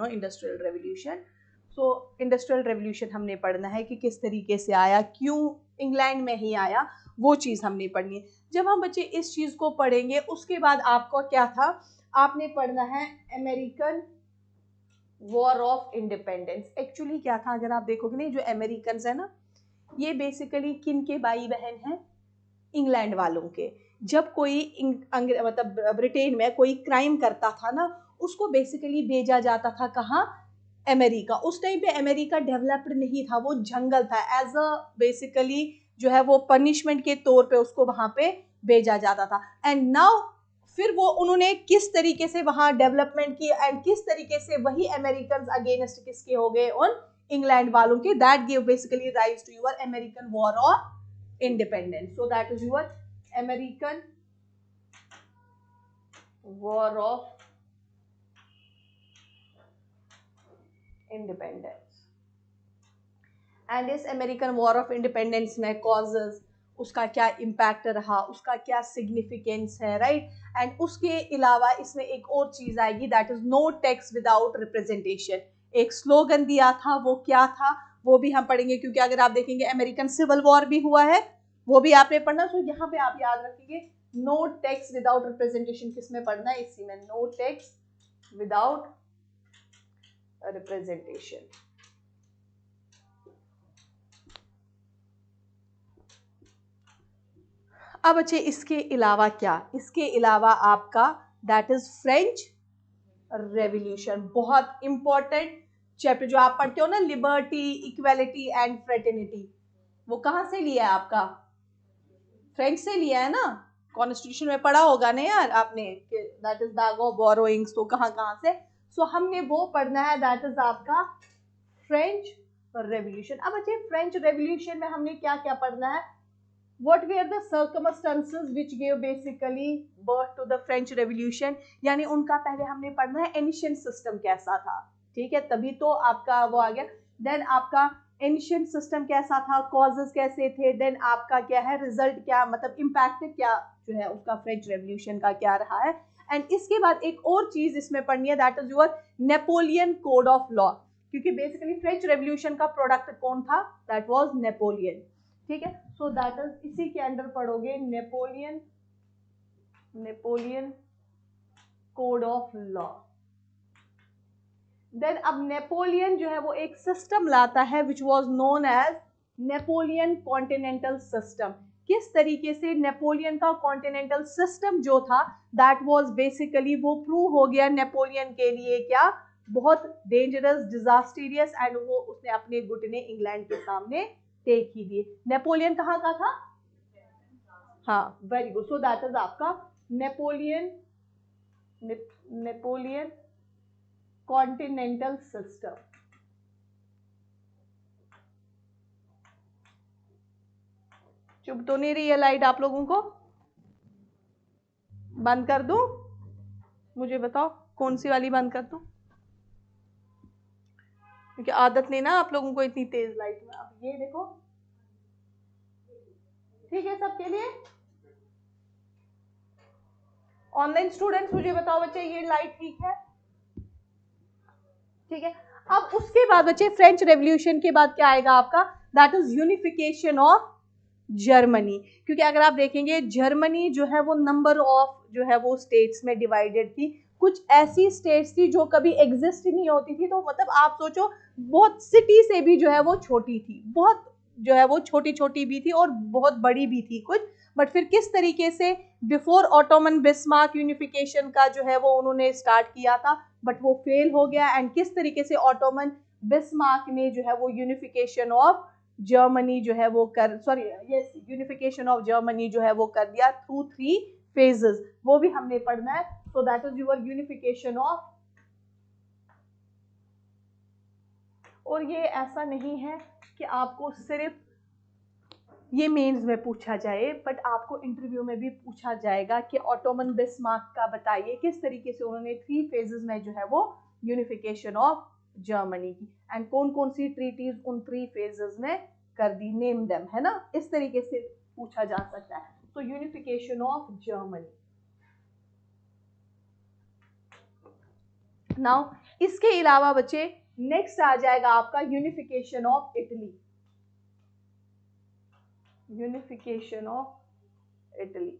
No industrial revolution. So industrial revolution हमने पढ़ना है कि किस तरीके से आया, क्यों इंग्लैंड में ही आया, वो चीज़ हमने पढ़नी है। जब हम बच्चे इस चीज़ को पढ़ेंगे उसके बाद आपको क्या था, आपने पढ़ना है American war of independence. Actually क्या था, अगर आप देखोगे ना, जो अमेरिकन है ना, ये बेसिकली किन के भाई बहन हैं, इंग्लैंड वालों के। जब कोई मतलब ब्रिटेन में कोई क्राइम करता था ना, उसको बेसिकली भेजा जाता था कहाँ, अमेरिका। उस टाइम पे अमेरिका डेवलप्ड नहीं था, वो जंगल था। एज अ बेसिकली जो है वो पनिशमेंट के तौर पे उसको वहां पे भेजा जाता था। एंड नाउ फिर वो उन्होंने किस तरीके से वहां डेवलपमेंट की एंड किस तरीके से वही अमेरिकन अगेंस्ट किसके हो गए, उन इंग्लैंड वालों के। That give basically rise to your American war of independence. So that is your American war of independence. And इस अमेरिकन वॉर ऑफ इंडिपेंडेंस में कॉजेज, उसका क्या इम्पैक्ट रहा, उसका क्या सिग्निफिकेंस है, राइट। एंड उसके अलावा इसमें एक और चीज आएगी, that is no tax without representation. एक स्लोगन दिया था, वो क्या था वो भी हम पढ़ेंगे, क्योंकि अगर आप देखेंगे अमेरिकन सिविल वॉर भी हुआ है, वो भी आपने पढ़ना। तो यहाँ पे आप याद रखिए, नो टैक्स विदाउट रिप्रेजेंटेशन किसमें पढ़ना है, इसी में, नो टैक्स विदाउट रिप्रेजेंटेशन। अब अच्छे इसके अलावा क्या, इसके अलावा आपका दैट इज फ्रेंच रेवोल्यूशन, बहुत इंपॉर्टेंट चैप्टर जो आप पढ़ते हो ना, लिबर्टी, इक्वालिटी एंड फ्रेटर्निटी, वो कहाँ से लिया है आपका, फ्रेंच से लिया है ना। कॉन्स्टिट्यूशन में पढ़ा होगा ना यार आपने, दैट इज दागो बोरोइंग्स, तो कहाँ कहाँ से। सो हमने वो पढ़ना है, दैट इज आपका फ्रेंच रेवोल्यूशन। अब अच्छे फ्रेंच रेवोल्यूशन में हमने क्या क्या पढ़ना है, what were the circumstances which gave basically birth to the French Revolution, यानी उनका पहले हमने पढ़ना है एनिशियन सिस्टम कैसा था, ठीक है, तभी तो आपका वो आ गया। देन आपका एनिशियन सिस्टम कैसा था, कॉजेस कैसे थे, देन आपका क्या है रिजल्ट, क्या मतलब इम्पैक्ट क्या जो है उसका फ्रेंच रेवोल्यूशन का क्या रहा है। एंड इसके बाद एक और चीज इसमें पढ़नी है, that is your Napoleon code of law, क्योंकि बेसिकली फ्रेंच रेवोल्यूशन का प्रोडक्ट कौन था, दैट वाज नेपोलियन, ठीक है। सो दैट इज इसी के अंडर पढ़ोगे Napoleon code of law. Then अब नेपोलियन जो है वो एक सिस्टम लाता है which was known as Napoleon continental system. किस तरीके से नेपोलियन का कॉन्टिनेंटल सिस्टम जो था, दैट वाज बेसिकली, वो प्रूव हो गया नेपोलियन के लिए क्या, बहुत डेंजरस, डिजास्टीरियस, एंड वो उसने अपने घुटने इंग्लैंड के सामने टेक ही दिए। नेपोलियन कहाँ का था, हाँ very good. So that is आपका नेपोलियन कॉन्टिनेंटल सिस्टम। चुप तो नहीं रही है लाइट आप लोगों को, बंद कर दूं, मुझे बताओ कौन सी वाली बंद कर दूं, क्योंकि आदत नहीं ना आप लोगों को इतनी तेज लाइट में। अब ये देखो, ठीक है सबके लिए। ऑनलाइन स्टूडेंट्स मुझे बताओ बच्चे, ये लाइट ठीक है, ठीक है। अब उसके बाद बच्चे फ्रेंच रेवोल्यूशन के बाद क्या आएगा आपका, that is unification of Germany. क्योंकि अगर आप देखेंगे जर्मनी जो है वो नंबर ऑफ जो है वो स्टेट्स में डिवाइडेड थी। कुछ ऐसी स्टेट्स थी जो कभी एग्जिस्ट ही नहीं होती थी, तो मतलब आप सोचो बहुत सिटी से भी जो है वो छोटी थी, बहुत जो है वो छोटी छोटी भी थी और बहुत बड़ी भी थी कुछ। बट फिर किस तरीके से बिफोर ऑटोमन बिस्मार्क यूनिफिकेशन का जो है वो उन्होंने स्टार्ट किया था, बट वो फेल हो गया। एंड किस तरीके से ऑटोमन बिस्मार्क ने जो है वो यूनिफिकेशन ऑफ जर्मनी जो है वो यूनिफिकेशन ऑफ जर्मनी जो है वो कर दिया थ्रू 3 फेजेस, वो भी हमने पढ़ना है। सो that is your unification of. और ये ऐसा नहीं है कि आपको सिर्फ ये मेंस में पूछा जाए, बट आपको इंटरव्यू में भी पूछा जाएगा कि ऑटोमन बिस्मार्क का बताइए किस तरीके से उन्होंने 3 फेजेस में जो है वो यूनिफिकेशन ऑफ जर्मनी की, एंड कौन कौन सी ट्रीटीज उन 3 फेजेस में कर दी, नेम देम, है ना, इस तरीके से पूछा जा सकता है। तो यूनिफिकेशन ऑफ जर्मनी। नाउ इसके अलावा बच्चे नेक्स्ट आ जाएगा आपका unification of Italy. Unification of Italy,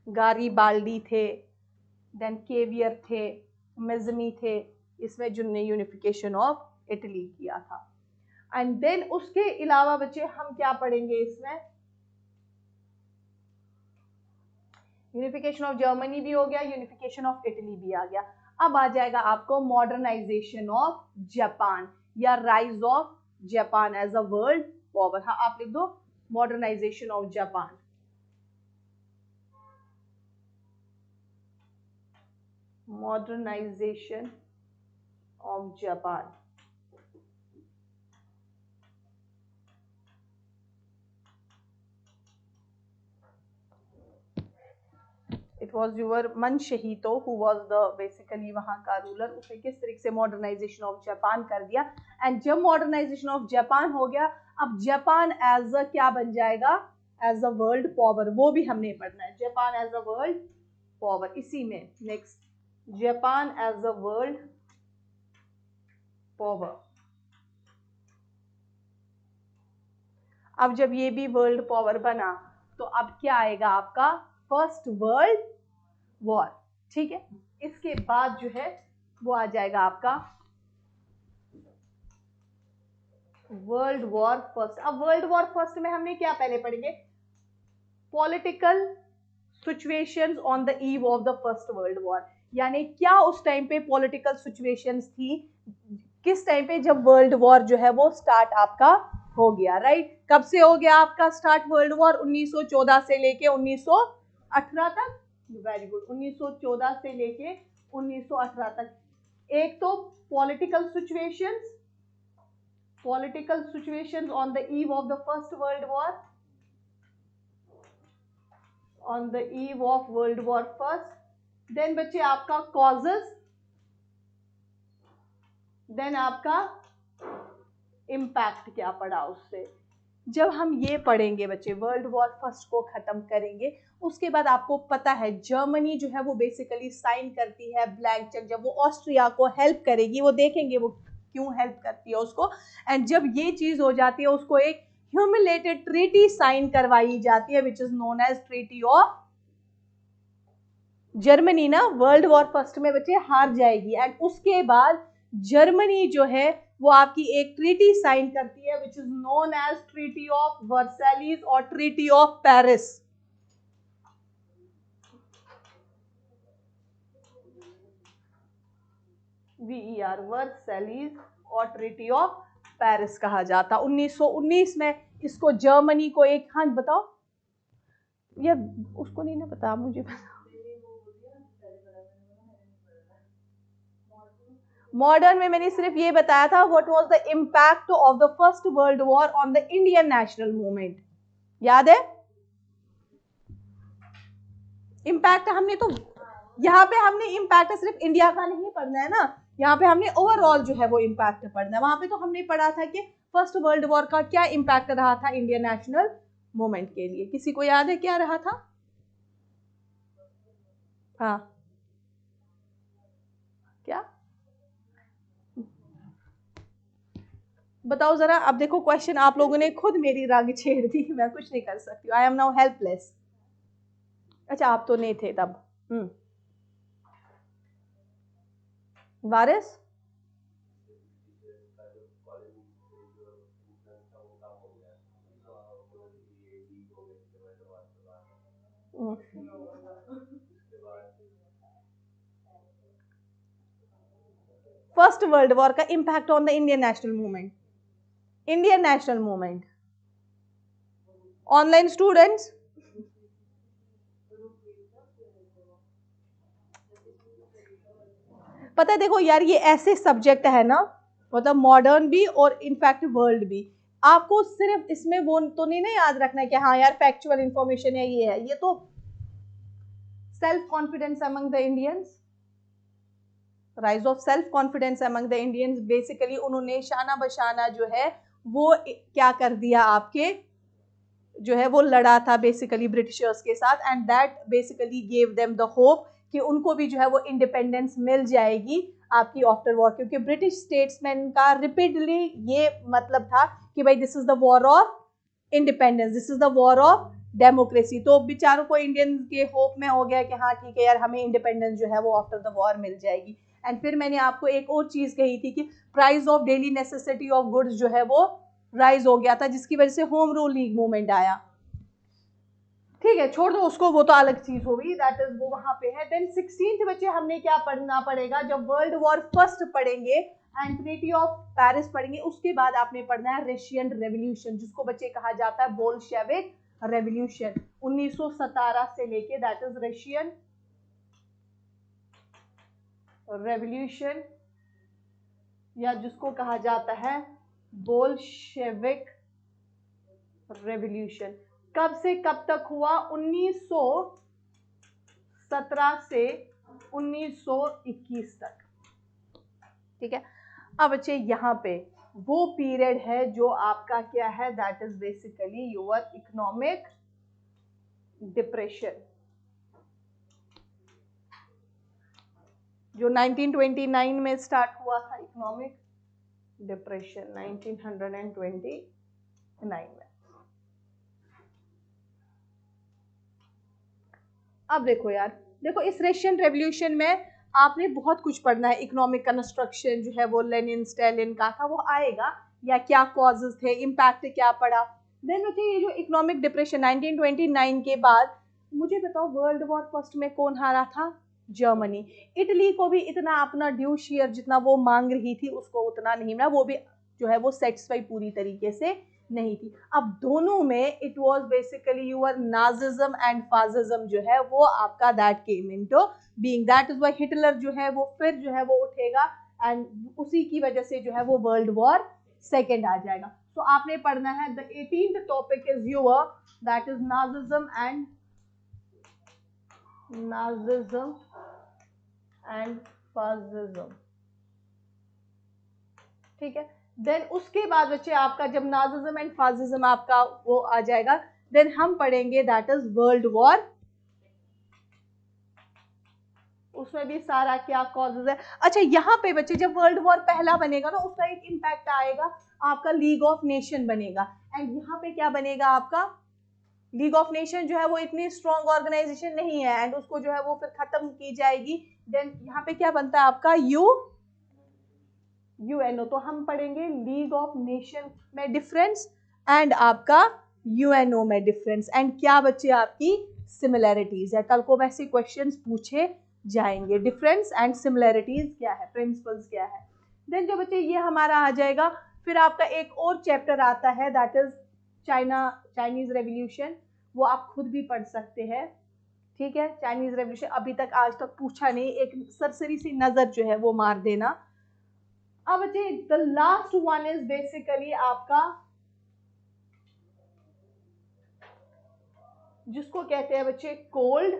Garibaldi थे, देन केवियर थे, मेज़मी थे, इसमें जिनने यूनिफिकेशन ऑफ इटली किया था। एंड देन उसके अलावा बच्चे हम क्या पढ़ेंगे इसमें, यूनिफिकेशन ऑफ जर्मनी भी हो गया, यूनिफिकेशन ऑफ इटली भी आ गया। अब आ जाएगा आपको मॉडर्नाइजेशन ऑफ जापान या rise of Japan as a world power. हाँ, आप लिख दो modernisation of Japan. Modernisation of Japan. It was यूर Mutsuhito who was the basically वहाँ का रूलर। उसने किस तरीके से मॉडर्नाइजेशन ऑफ जापान कर दिया। एंड जब मॉडर्नाइजेशन ऑफ जापान हो गया, अब जापान एज अ क्या बन जाएगा, एज अ वर्ल्ड पावर। वो भी हमने पढ़ना है, Japan as a world power. इसी में next Japan as a world power. अब जब ये भी वर्ल्ड पावर बना तो अब क्या आएगा आपका, फर्स्ट वर्ल्ड वॉर। ठीक है, इसके बाद जो है वो आ जाएगा आपका वर्ल्ड वॉर फर्स्ट। अब वर्ल्ड वॉर फर्स्ट में हमने क्या पहले पढ़ेंगे, political situations on the eve of the first world war. यानी क्या उस टाइम पे पॉलिटिकल सिचुएशंस थी, किस टाइम पे जब वर्ल्ड वॉर जो है वो स्टार्ट आपका हो गया। राइट, कब से हो गया आपका स्टार्ट वर्ल्ड वॉर, 1914 से लेके 1918 तक। वेरी गुड, 1914 से लेके 1918 तक। एक तो political situations on the eve of the first world war, on the eve of world war first. Then बच्चे आपका कॉजेस, देन आपका इम्पैक्ट क्या पड़ा उससे। जब हम ये पढ़ेंगे बच्चे, वर्ल्ड वॉर फर्स्ट को खत्म करेंगे, उसके बाद आपको पता है जर्मनी जो है वो बेसिकली साइन करती है ब्लैंक चेक। जब वो ऑस्ट्रिया को हेल्प करेगी, वो देखेंगे वो क्यों हेल्प करती है उसको। एंड जब ये चीज हो जाती है, उसको एक ह्यूमिलेटेड ट्रीटी साइन करवाई जाती है which is known as treaty of Germany. ना वर्ल्ड वॉर फर्स्ट में बच्चे हार जाएगी एंड उसके बाद जर्मनी जो है वो आपकी एक ट्रीटी साइन करती है which is known as treaty of Versailles और treaty of Paris. VER, Versailles और ट्रीटी ऑफ पेरिस कहा जाता। 1919 में इसको जर्मनी को एक, हाँ बताओ, या उसको नहीं ना पता, मुझे पता। मॉडर्न में मैंने सिर्फ ये बताया था what was the impact of the first world war on the Indian national movement. याद है इम्पैक्ट, हमने तो यहाँ पे हमने इम्पैक्ट सिर्फ इंडिया का नहीं पढ़ना है ना, यहाँ पे हमने ओवरऑल जो है वो इम्पैक्ट पढ़ना है। वहां पे तो हमने पढ़ा था कि फर्स्ट वर्ल्ड वॉर का क्या इम्पैक्ट रहा था इंडियन नेशनल मूवमेंट के लिए। किसी को याद है क्या रहा था? हाँ, क्या बताओ जरा। अब देखो क्वेश्चन आप लोगों ने खुद मेरी रग छेड़ दी, मैं कुछ नहीं कर सकती, आई एम नाउ हेल्पलेस। अच्छा, आप तो नहीं थे तब। वारिस, फर्स्ट वर्ल्ड वॉर का impact on the Indian national movement. Indian national movement, online students, पता है देखो यार, ये ऐसे सब्जेक्ट है ना, मतलब मॉडर्न भी और इनफैक्ट वर्ल्ड भी, आपको सिर्फ इसमें वो तो नहीं ना याद रखना है कि हाँ यार फैक्चुअल इंफॉर्मेशन है, ये तो self confidence among the Indians, rise of self confidence among the Indians. Basically उन्होंने शाना बशाना जो है वो क्या कर दिया, आपके जो है वो लड़ा था बेसिकली ब्रिटिशर्स के साथ, and that basically gave them the hope कि उनको भी जो है वो इंडिपेंडेंस मिल जाएगी आपकी आफ्टर वॉर, क्योंकि ब्रिटिश स्टेट्समैन का रिपीटली ये मतलब था कि भाई this is the war of independence, this is the war of democracy. तो बेचारों को इंडियन के होप में हो गया कि हाँ ठीक है यार, हमें इंडिपेंडेंस जो है वो आफ्टर द वॉर मिल जाएगी। एंड फिर मैंने आपको एक और चीज कही थी कि price of daily necessity of goods जो है वो राइज हो गया था, जिसकी वजह से होम रूल लीग मूवमेंट आया। ठीक है, छोड़ दो उसको, वो तो अलग चीज होगी, दैट इज वो वहां पे है। देन 16th बच्चे हमने क्या पढ़ना पड़ेगा, जब वर्ल्ड वॉर फर्स्ट पढ़ेंगे एंड ट्रीटी ऑफ पेरिस पढ़ेंगे, उसके बाद आपने पढ़ना है रशियन रेवोल्यूशन, जिसको बच्चे कहा जाता है बोल्शेविक रेवोल्यूशन 1917 से लेके, दैट इज रशियन रेवोल्यूशन, या जिसको कहा जाता है बोल्शेविक रेवोल्यूशन। कब से कब तक हुआ, 1917 से 1921 तक। ठीक है, अब बच्चे यहाँ पे वो पीरियड है जो आपका क्या है, that is basically your economic depression, जो 1929 में स्टार्ट हुआ था, इकोनॉमिक डिप्रेशन 1929 में। अब देखो यार, देखो इस रशियन रेवोल्यूशन में आपने बहुत कुछ पढ़ना है, इकोनॉमिक कंस्ट्रक्शन जो है वो लेनिन स्टालिन का था वो आएगा, या क्या कॉजेस थे, इम्पैक्ट क्या पड़ा। देन बच्चे ये जो इकोनॉमिक डिप्रेशन 1929 के बाद, मुझे बताओ वर्ल्ड वॉर फर्स्ट में कौन हारा था, जर्मनी। इटली को भी इतना अपना ड्यू शेयर जितना वो मांग रही थी उसको उतना नहीं मिला, वो भी जो है वो सेटिस्फाई पूरी तरीके से नहीं थी। अब दोनों में it was basically your Nazism and fascism जो है वो आपका that came into being, that is why Hitler जो है वो फिर जो है वो उठेगा, एंड उसी की वजह से जो है वो वर्ल्ड वॉर सेकेंड आ जाएगा। तो आपने पढ़ना है the 18th topic is your, that is Nazism and fascism. ठीक है, देन उसके बाद बच्चे आपका जब नाजिज्म एंड फासिज्म आपका वो आ जाएगा, देन हम पढ़ेंगे दैट इज वर्ल्ड वॉर, उसमें भी सारा क्या कॉजेज है। अच्छा यहाँ पे बच्चे जब वर्ल्ड वॉर पहला बनेगा ना, उसका एक इम्पैक्ट आएगा आपका लीग ऑफ नेशन बनेगा, एंड यहाँ पे क्या बनेगा आपका लीग ऑफ नेशन जो है वो इतनी स्ट्रॉन्ग ऑर्गेनाइजेशन नहीं है, एंड उसको जो है वो फिर खत्म की जाएगी। देन यहाँ पे क्या बनता है आपका यूएनओ। तो हम पढ़ेंगे लीग ऑफ नेशन में डिफरेंस एंड आपका यूएनओ में डिफरेंस, एंड क्या बच्चे आपकी सिमिलैरिटीज है। कल को वैसे क्वेश्चंस पूछे जाएंगे, डिफरेंस एंड सिमिलैरिटीज क्या है, प्रिंसिपल्स क्या है। देन जो बच्चे ये हमारा आ जाएगा, फिर आपका एक और चैप्टर आता है दैट इज चाइनीज रेवोल्यूशन, वो आप खुद भी पढ़ सकते हैं। ठीक है, चाइनीज रेवोल्यूशन अभी तक आज तक पूछा नहीं, एक सरसरी सी नजर जो है वो मार देना। अब बच्चे the last one is basically आपका जिसको कहते हैं बच्चे कोल्ड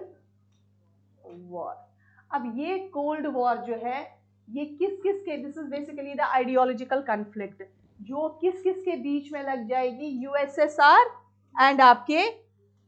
वॉर। अब ये कोल्ड वॉर जो है ये किस किस के, this is basically the ideological conflict जो किस किस के बीच में लग जाएगी, यूएसएसआर एंड आपके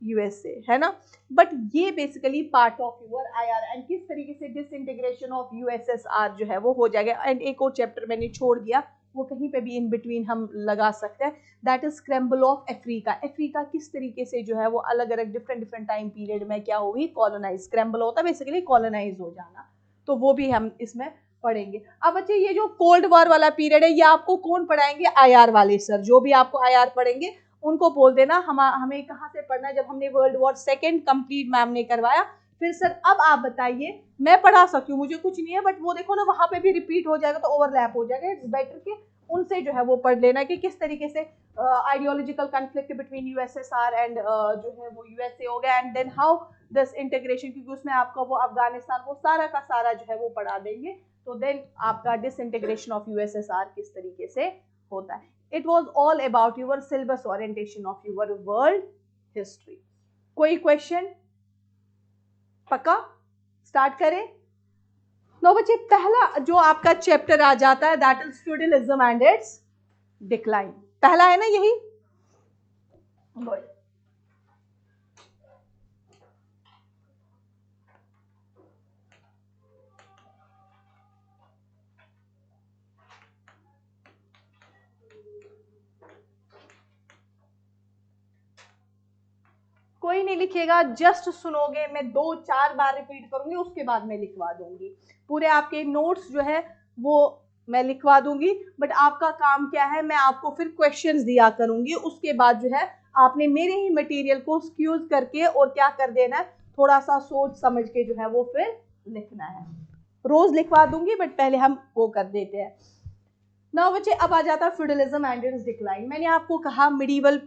यूएसए, है ना। बट ये basically part of your IR, and किस तरीके से डिसइंटीग्रेशन ऑफ यूएसएसआर जो है वो हो जाएगा। एंड एक और चैप्टर मैंने छोड़ दिया, वो कहीं पे भी इन बिटवीन हम लगा सकते हैं, that is scramble of Africa. Africa किस तरीके से जो है वो अलग अलग डिफरेंट टाइम पीरियड में क्या हुई, कॉलोनाइज, स्क्रैम्बल होता है बेसिकली कॉलोनाइज हो जाना, तो वो भी हम इसमें पढ़ेंगे। अब बच्चे ये जो कोल्ड वॉर वाला पीरियड है ये आपको कौन पढ़ाएंगे, आईआर वाले सर, जो भी आपको आईआर पढ़ेंगे उनको बोल देना हमें कहाँ से पढ़ना है। जब हमने world war second complete ma'am ने करवाया, फिर सर अब आप बताइए, मैं पढ़ा सकती हूँ, मुझे कुछ नहीं है, बट वो देखो ना वहां पे भी रिपीट हो जाएगा तो ओवरलैप हो जाएगा। इट्स बेटर कि उनसे जो है वो पढ़ लेना कि किस तरीके से ideological conflict between USSR and जो है वो यूएसए हो गया, and then how this integration, क्योंकि उसमें आपका वो अफगानिस्तान वो सारा का सारा जो है वो पढ़ा देंगे। तो देन आपका डिसइंटीग्रेशन ऑफ यूएसएसआर किस तरीके से होता है। It was all about your syllabus orientation of your world history. कोई क्वेश्चन? पक्का? स्टार्ट करें। नो बच्चे, पहला जो आपका चैप्टर आ जाता है that is feudalism and its decline. पहला है ना यही, कोई नहीं लिखेगा, जस्ट सुनोगे, मैं 2-4 बार रिपीट करूंगी, उसके बाद मैं लिखवा दूंगी। पूरे आपके नोट्स जो है वो मैं लिखवा दूंगी, बट आपका काम क्या है, मैं आपको फिर क्वेश्चंस दिया करूंगी, उसके बाद जो है आपने मेरे ही मटेरियल को स्क्यूज करके और क्या कर देना है, थोड़ा सा सोच समझ के जो है वो फिर लिखना है। रोज लिखवा दूंगी, बट पहले हम वो कर देते हैं। ना बच्चे, अब आ जाता है फ्यूडलिज्म एंड इट्स डिक्लाइन। मैंने आपको कहा मिडीवल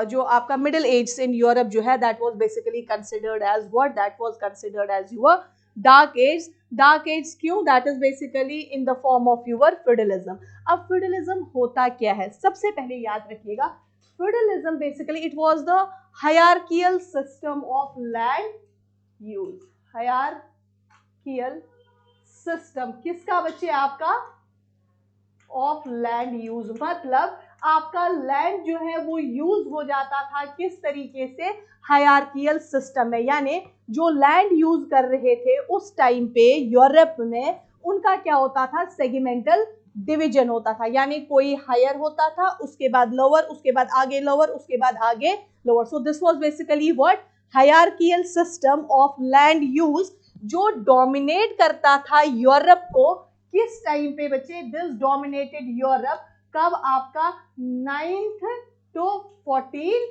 जो आपका मिडिल एज इन यूरोप जो है, that was basically considered as what, that was considered as your dark age. Dark age क्यों? That is basically in the form of your feudalism. अब feudalism होता क्या है, सबसे पहले याद रखिएगा, feudalism basically it was the hierarchical system of land use. Hierarchical system किसका बच्चे? आपका ऑफ लैंड यूज, मतलब आपका लैंड जो है वो यूज हो जाता था किस तरीके से? हायरार्कियल सिस्टम में। यानी जो लैंड यूज कर रहे थे उस टाइम पे यूरोप में, उनका क्या होता था? सेगमेंटल डिवीजन होता था। यानी कोई हायर होता था, उसके बाद लोअर, उसके बाद आगे लोअर, उसके बाद आगे lower. So this was basically what? Hierarchical system of land use, जो डोमिनेट करता था यूरोप को किस टाइम पे बच्चे? दिस डोमिनेटेड यूरोप कब? आपका 9th to 14th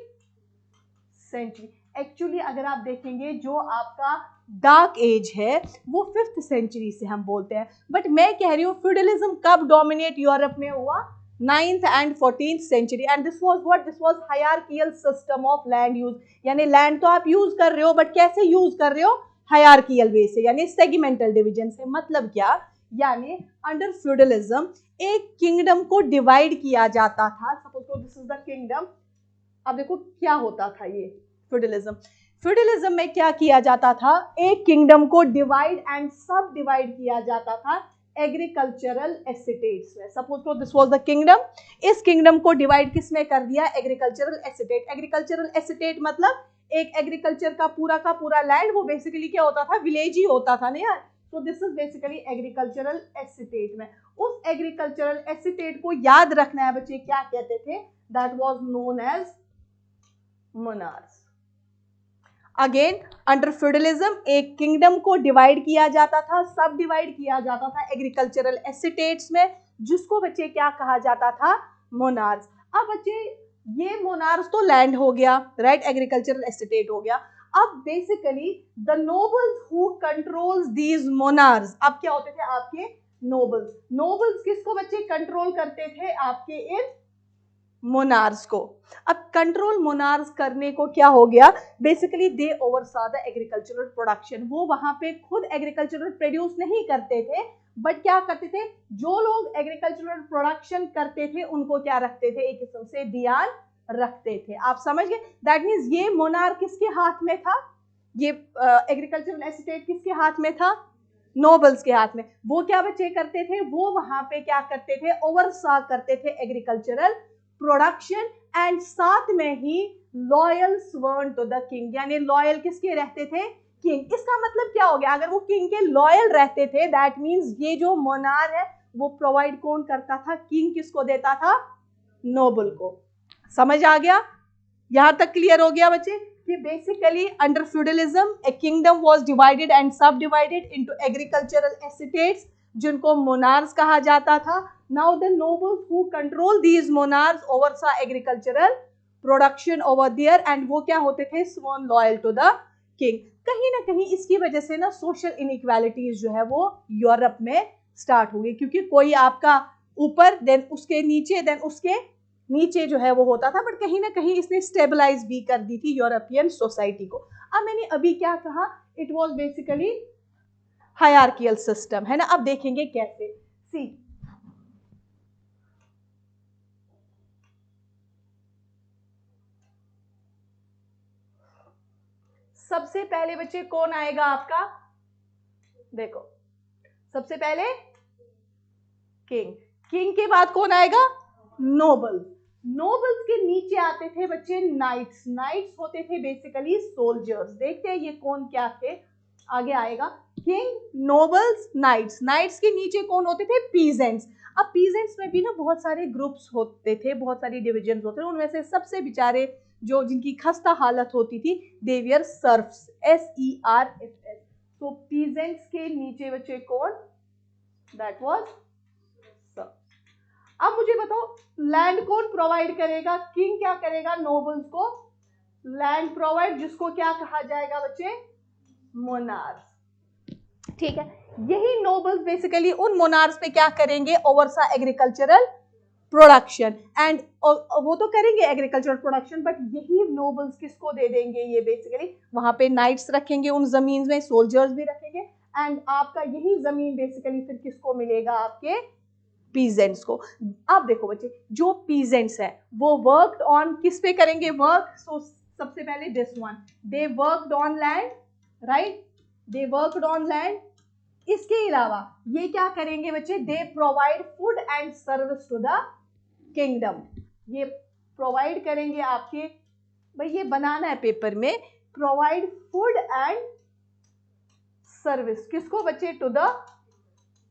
century. Actually अगर आप देखेंगे जो आपका डार्क एज है वो 5th सेंचुरी से हम बोलते हैं, बट मैं कह रही हूँ फ्यूडलिज्म कब डोमिनेट यूरोप में हुआ? 9th and 14th century. And this was what? This was hierarchical system of land use. यानी लैंड तो आप यूज कर रहे हो, बट कैसे यूज कर रहे हो? हायरार्कियल वे से, यानी सेगमेंटल डिवीजन से। मतलब क्या? यानी अंडर फ्यूडलिज्म एक किंगडम को डिवाइड किया जाता था। Suppose this is the kingdom. अब देखो क्या होता था ये फ्यूडलिज्म। फ्यूडलिज्म में क्या किया जाता था? एक किंगडम को डिवाइड एंड सब डिवाइड किया जाता था एग्रीकल्चरल एस्टेट्स में। Suppose this was the kingdom. इस किंगडम को डिवाइड किस में कर दिया? Agricultural estate. एग्रीकल्चरल एस्टेट मतलब एक एग्रीकल्चर का पूरा लैंड, वो बेसिकली क्या होता था? विलेज ही होता था ना यार। तो this is basically agricultural estate में। उस एग्रीकल्चरल एस्टेट को याद रखना है बच्चे, क्या कहते थे? That was known as monarchs. Again under feudalism एक किंगडम को डिवाइड किया जाता था, सब डिवाइड किया जाता था एग्रीकल्चरल एस्टेट्स में, जिसको बच्चे क्या कहा जाता था? मोनार्क्स। अब बच्चे ये मोनार्क्स तो लैंड हो गया, राइट, एग्रीकल्चरल एस्टेट हो गया। अब basically the nobles who controls these monarchs, अब क्या होते थे? आपके नोबल्स। नोबल्स किसको बच्चे कंट्रोल करते थे? आपके इन मोनार्क्स को। अब कंट्रोल मोनार्क्स करने को क्या हो गया? Basically they oversaw the agricultural production. वो वहां पे खुद एग्रीकल्चरल प्रोड्यूस नहीं करते थे, बट क्या करते थे? जो लोग एग्रीकल्चरल प्रोडक्शन करते थे उनको क्या रखते थे? एक किस्म से ध्यान रखते थे। आप समझ गए? दैट मीन्स ये मोनार्क किसके हाथ में था? ये एग्रीकल्चरल एस्टेट किसके हाथ में था? नोबल्स के हाथ में। वो क्या बच्चे करते थे? वो वहां पे क्या करते थे? ओवरसॉ करते थे एग्रीकल्चरल प्रोडक्शन, एंड साथ में ही loyal Swarna to the king. यानी लॉयल किसके रहते थे? किंग। इसका मतलब क्या हो गया? अगर वो किंग के लॉयल रहते थे, दैट मीन्स ये जो मोनार है वो प्रोवाइड कौन करता था? किंग किसको देता था? नोबल को। समझ आ गया? यहां तक क्लियर हो गया बच्चे कि basically under feudalism a kingdom was divided and subdivided into agricultural estates, जिनको मोनार्क्स कहा जाता था। Now the nobles who control these monarchs oversaw agricultural production over there, and वो क्या होते थे? Sworn loyal to the king. कहीं ना कहीं इसकी वजह से ना सोशल इनइक्वालिटीज जो है वो यूरोप में स्टार्ट हो गई, क्योंकि कोई आपका ऊपर, देन उसके नीचे, देन उसके नीचे जो है वो होता था, बट कहीं ना कहीं इसने स्टेबलाइज भी कर दी थी यूरोपियन सोसाइटी को। अब मैंने अभी क्या कहा? It was basically hierarchical system, है ना। अब देखेंगे कैसे। सी, सबसे पहले बच्चे कौन आएगा आपका? देखो, सबसे पहले किंग। किंग के बाद कौन आएगा? नोबल्स। नोबल्स के नीचे आते थे बच्चे नाइट्स। नाइट्स होते थे बेसिकली सोल्जर्स। देखते हैं ये कौन क्या थे। आगे आएगा किंग, नोबल्स, नाइट्स। नाइट्स के नीचे कौन होते थे? पीजेंट्स। अब पीजेंट्स में भी ना बहुत सारे ग्रुप्स होते थे, बहुत सारी डिविजन होते थे। उनमें से सबसे बेचारे जो जिनकी खस्ता हालत होती थी, दे वियर सर्फ्स, SERFs। तो पीजेंट्स के नीचे बच्चे कौन, दैट वाज सर्फ। अब मुझे बताओ लैंड कौन प्रोवाइड करेगा, किंग क्या करेगा, नोबल्स को लैंड प्रोवाइड, जिसको क्या कहा जाएगा बच्चे, मोनार्स। ठीक है, यही नोबल्स बेसिकली उन मोनार्स पे क्या करेंगे, ओवरसा एग्रीकल्चरल प्रोडक्शन। एंड वो तो करेंगे एग्रीकल्चरल प्रोडक्शन, बट यही नोबल्स किसको दे देंगे, ये बेसिकली वहां पे नाइट्स रखेंगे उन जमीन में, सोल्जर्स भी रखेंगे, एंड आपका यही जमीन बेसिकली फिर किसको मिलेगा, आपके पीजेंट्स को। अब देखो बच्चे, जो पीजेंट्स है वो वर्कड ऑन किस पे करेंगे वर्क, सो सबसे पहले this one, they worked on land, right, they worked on land. इसके अलावा ये क्या करेंगे बच्चे, they provide food and service to the kingdom. ये प्रोवाइड करेंगे आपके, भाई ये बनाना है पेपर में, प्रोवाइड फूड एंड सर्विस किसको बच्चे, to the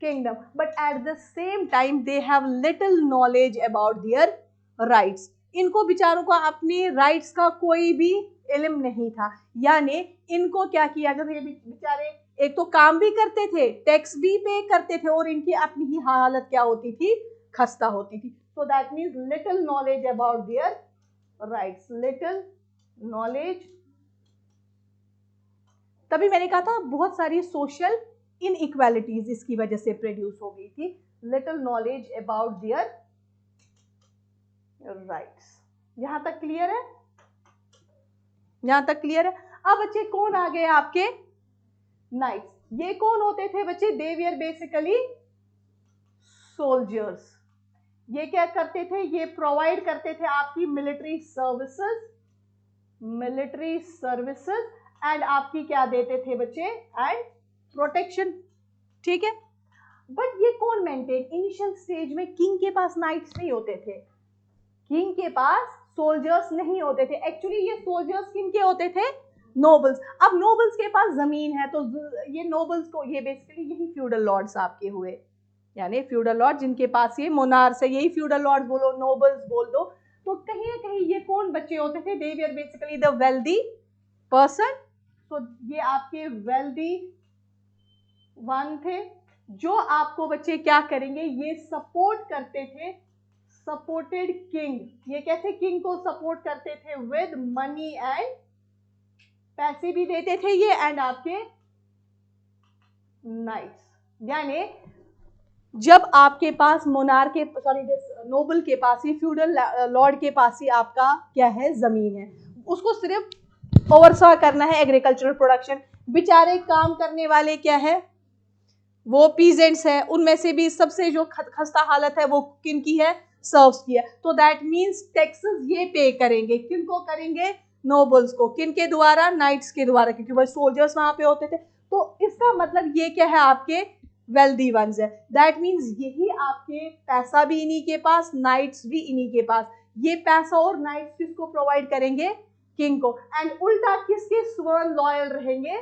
kingdom, but at the same time they have little knowledge about their rights. इनको बेचारों को अपने राइट्स का कोई भी इल्म नहीं था, यानी इनको क्या किया गया, ये बेचारे एक तो काम भी करते थे, टैक्स भी पे करते थे, और इनकी अपनी ही हालत क्या होती थी, खस्ता होती थी। सो that means little knowledge about their rights, little knowledge. तभी मैंने कहा था बहुत सारी सोशल इनइक्वालिटीज इसकी वजह से प्रोड्यूस हो गई थी, little knowledge about their rights. यहां तक क्लियर है, यहां तक क्लियर है। अब बच्चे कौन आ गए आपके, नाइट्स। ये कौन होते थे बच्चे, दे वियर बेसिकली सोल्जर्स। ये क्या करते थे, ये प्रोवाइड करते थे आपकी military services, military services, and आपकी क्या देते थे बच्चे, एंड प्रोटेक्शन। ठीक है, बट ये कौन मेंटेन, इनिशियल स्टेज में किंग के पास नाइट्स नहीं होते थे, किंग के पास सोल्जर्स नहीं होते थे। एक्चुअली ये सोल्जर्स किन के होते थे, नोबल्स। अब नोबल्स के पास जमीन है, तो ये नोबल्स को, ये बेसिकली यही फ्यूडल लॉर्ड्स आपके हुए, यानी फ्यूडल लॉर्ड जिनके पास ये मोनार्स है, यही फ्यूडल लॉर्ड बोलो, नोबल्स बोल दो। तो कहीं ना कहीं ये कौन बच्चे होते थे, they were basically the wealthy person. तो ये आपके वेल्दी वन थे, जो आपको बच्चे क्या करेंगे, ये सपोर्ट करते थे, सपोर्टेड किंग। ये कैसे किंग को सपोर्ट करते थे, विद मनी एंड, पैसे भी देते थे ये, एंड आपके नाइट्स। यानी जब आपके पास मोनार के, सॉरी नोबल के पास ही, फ्यूडल लॉर्ड के पास ही आपका क्या है, जमीन है, उसको सिर्फ ओवरसा करना है एग्रीकल्चरल प्रोडक्शन। बेचारे काम करने वाले क्या है, वो पीजेंट्स है, उनमें से भी सबसे जो खस्ता हालत है वो किन की है, सर्व्स की है। तो दैट मीन्स टैक्सेस ये पे करेंगे, किन को करेंगे, नोबल्स को, किन के द्वारा, नाइट्स के द्वारा, क्योंकि वो सोल्जर्स वहां पे होते थे। तो इसका मतलब ये क्या है, आपके वेल्दी वंस है। दैट मीन्स यही आपके पैसा भी इन्हीं के पास, नाइट्स भी इन्हीं के पास। ये पैसा और नाइट्स किसको प्रोवाइड करेंगे, किंग को। एंड उल्टा किसके, स्वर्ण लॉयल रहेंगे,